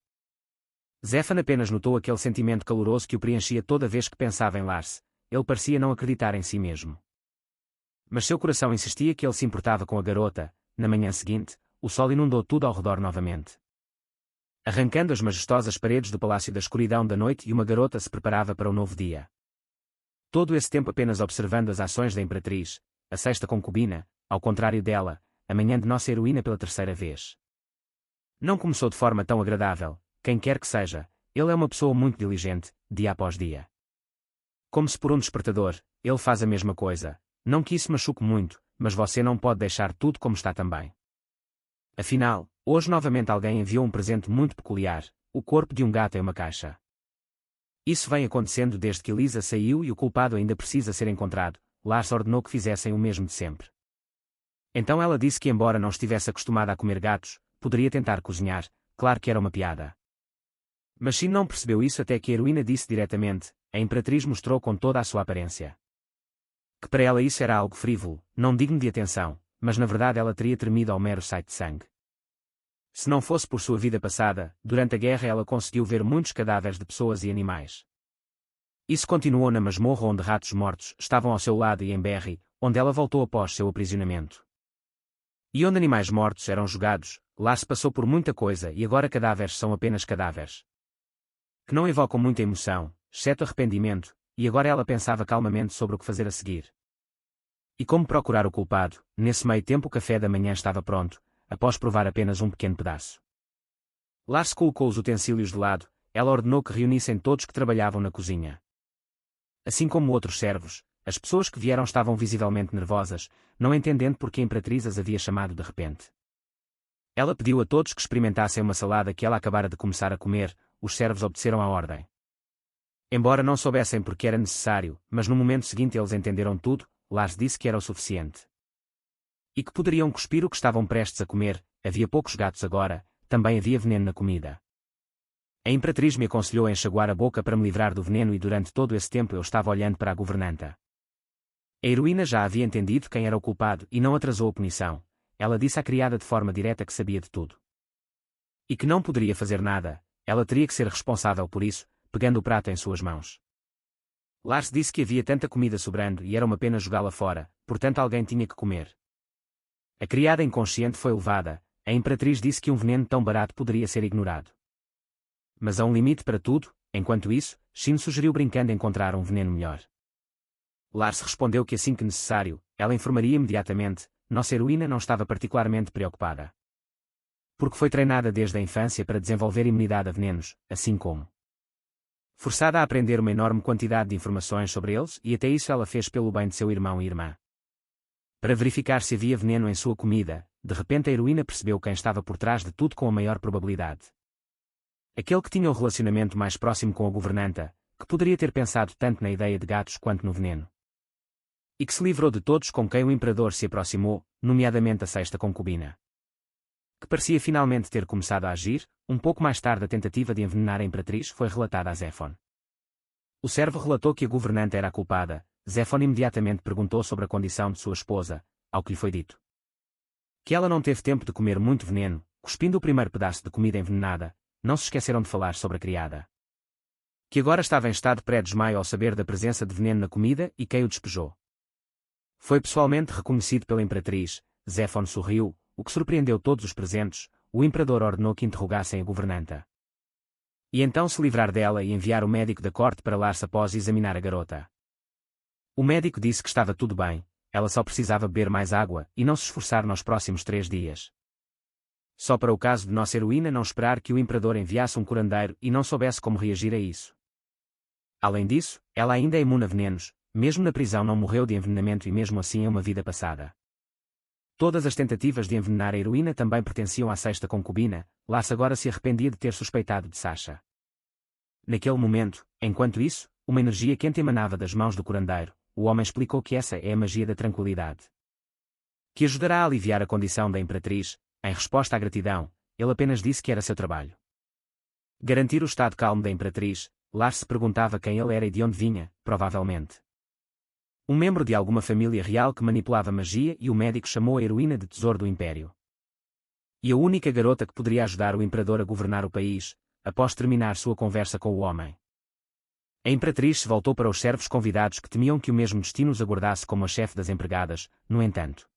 Zéfan apenas notou aquele sentimento caloroso que o preenchia toda vez que pensava em Lars. Ele parecia não acreditar em si mesmo. Mas seu coração insistia que ele se importava com a garota. Na manhã seguinte, o sol inundou tudo ao redor novamente. Arrancando as majestosas paredes do palácio da escuridão da noite, e uma garota se preparava para o novo dia. Todo esse tempo apenas observando as ações da Imperatriz, a sexta concubina, ao contrário dela, a manhã de nossa heroína pela terceira vez. Não começou de forma tão agradável, quem quer que seja, ele é uma pessoa muito diligente, dia após dia. Como se por um despertador, ele faz a mesma coisa. Não que isso machuque muito, mas você não pode deixar tudo como está também. Afinal, hoje novamente alguém enviou um presente muito peculiar, o corpo de um gato em uma caixa. Isso vem acontecendo desde que Elisa saiu e o culpado ainda precisa ser encontrado. Lars ordenou que fizessem o mesmo de sempre. Então ela disse que embora não estivesse acostumada a comer gatos, poderia tentar cozinhar, claro que era uma piada. Mas Shin não percebeu isso até que a heroína disse diretamente, a Imperatriz mostrou com toda a sua aparência. Que para ela isso era algo frívolo, não digno de atenção, mas na verdade ela teria tremido ao mero sight de sangue. Se não fosse por sua vida passada, durante a guerra ela conseguiu ver muitos cadáveres de pessoas e animais. Isso continuou na masmorra onde ratos mortos estavam ao seu lado e em Berry, onde ela voltou após seu aprisionamento. E onde animais mortos eram jogados, lá se passou por muita coisa e agora cadáveres são apenas cadáveres. Que não evocam muita emoção, exceto arrependimento, e agora ela pensava calmamente sobre o que fazer a seguir. E como procurar o culpado. Nesse meio tempo o café da manhã estava pronto, após provar apenas um pequeno pedaço. Lars colocou os utensílios de lado, ela ordenou que reunissem todos que trabalhavam na cozinha. Assim como outros servos, as pessoas que vieram estavam visivelmente nervosas, não entendendo por que a Imperatriz as havia chamado de repente. Ela pediu a todos que experimentassem uma salada que ela acabara de começar a comer. Os servos obedeceram à ordem. Embora não soubessem por que era necessário, mas no momento seguinte eles entenderam tudo. Lars disse que era o suficiente. E que poderiam cuspir o que estavam prestes a comer. Havia poucos gatos agora, também havia veneno na comida. A Imperatriz me aconselhou a enxaguar a boca para me livrar do veneno e durante todo esse tempo eu estava olhando para a governanta. A heroína já havia entendido quem era o culpado e não atrasou a punição. Ela disse à criada de forma direta que sabia de tudo. E que não poderia fazer nada, ela teria que ser responsável por isso, pegando o prato em suas mãos. Lars disse que havia tanta comida sobrando e era uma pena jogá-la fora, portanto alguém tinha que comer. A criada inconsciente foi levada. A Imperatriz disse que um veneno tão barato poderia ser ignorado. Mas há um limite para tudo. Enquanto isso, Shin sugeriu brincando encontrar um veneno melhor. Lars respondeu que assim que necessário, ela informaria imediatamente. Nossa heroína não estava particularmente preocupada. Porque foi treinada desde a infância para desenvolver imunidade a venenos, assim como forçada a aprender uma enorme quantidade de informações sobre eles, e até isso ela fez pelo bem de seu irmão e irmã. Para verificar se havia veneno em sua comida, de repente a heroína percebeu quem estava por trás de tudo com a maior probabilidade. Aquele que tinha o relacionamento mais próximo com a governanta, que poderia ter pensado tanto na ideia de gatos quanto no veneno. E que se livrou de todos com quem o imperador se aproximou, nomeadamente a sexta concubina. Que parecia finalmente ter começado a agir. Um pouco mais tarde a tentativa de envenenar a Imperatriz foi relatada a Zéfon. O servo relatou que a governanta era a culpada. Zéfon imediatamente perguntou sobre a condição de sua esposa, ao que lhe foi dito que ela não teve tempo de comer muito veneno. Cuspindo o primeiro pedaço de comida envenenada, não se esqueceram de falar sobre a criada, que agora estava em estado pré-desmaio ao saber da presença de veneno na comida e quem o despejou. Foi pessoalmente reconhecido pela Imperatriz. Zéfon sorriu, o que surpreendeu todos os presentes. O imperador ordenou que interrogassem a governanta. E então se livrar dela e enviar o médico da corte para Lars após examinar a garota. O médico disse que estava tudo bem, ela só precisava beber mais água e não se esforçar nos próximos 3 dias. Só para o caso de nossa heroína não esperar que o imperador enviasse um curandeiro e não soubesse como reagir a isso. Além disso, ela ainda é imune a venenos, mesmo na prisão não morreu de envenenamento e mesmo assim é uma vida passada. Todas as tentativas de envenenar a heroína também pertenciam à sexta concubina. Lars agora se arrependia de ter suspeitado de Sasha. Naquele momento, enquanto isso, uma energia quente emanava das mãos do curandeiro. O homem explicou que essa é a magia da tranquilidade, que ajudará a aliviar a condição da Imperatriz. Em resposta à gratidão, ele apenas disse que era seu trabalho garantir o estado calmo da Imperatriz. Lars se perguntava quem ele era e de onde vinha, provavelmente Um membro de alguma família real que manipulava magia e o médico chamou a heroína de tesouro do império. E a única garota que poderia ajudar o imperador a governar o país, após terminar sua conversa com o homem. A imperatriz se voltou para os servos convidados que temiam que o mesmo destino os aguardasse como a chefe das empregadas, no entanto.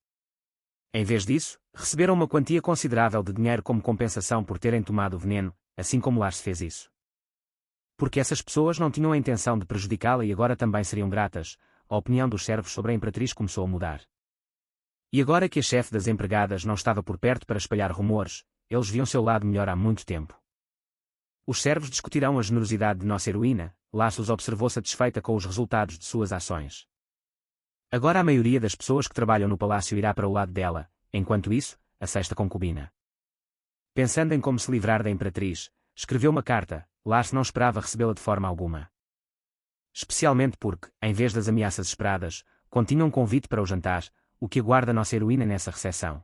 Em vez disso, receberam uma quantia considerável de dinheiro como compensação por terem tomado o veneno, assim como Lars fez isso. Porque essas pessoas não tinham a intenção de prejudicá-la e agora também seriam gratas, a opinião dos servos sobre a imperatriz começou a mudar. E agora que a chefe das empregadas não estava por perto para espalhar rumores, eles viam seu lado melhor há muito tempo. Os servos discutirão a generosidade de nossa heroína, Lars os observou satisfeita com os resultados de suas ações. Agora a maioria das pessoas que trabalham no palácio irá para o lado dela, enquanto isso, a sexta concubina. Pensando em como se livrar da imperatriz, escreveu uma carta. Lars não esperava recebê-la de forma alguma. Especialmente porque, em vez das ameaças esperadas, continha um convite para o jantar, o que aguarda nossa heroína nessa recepção.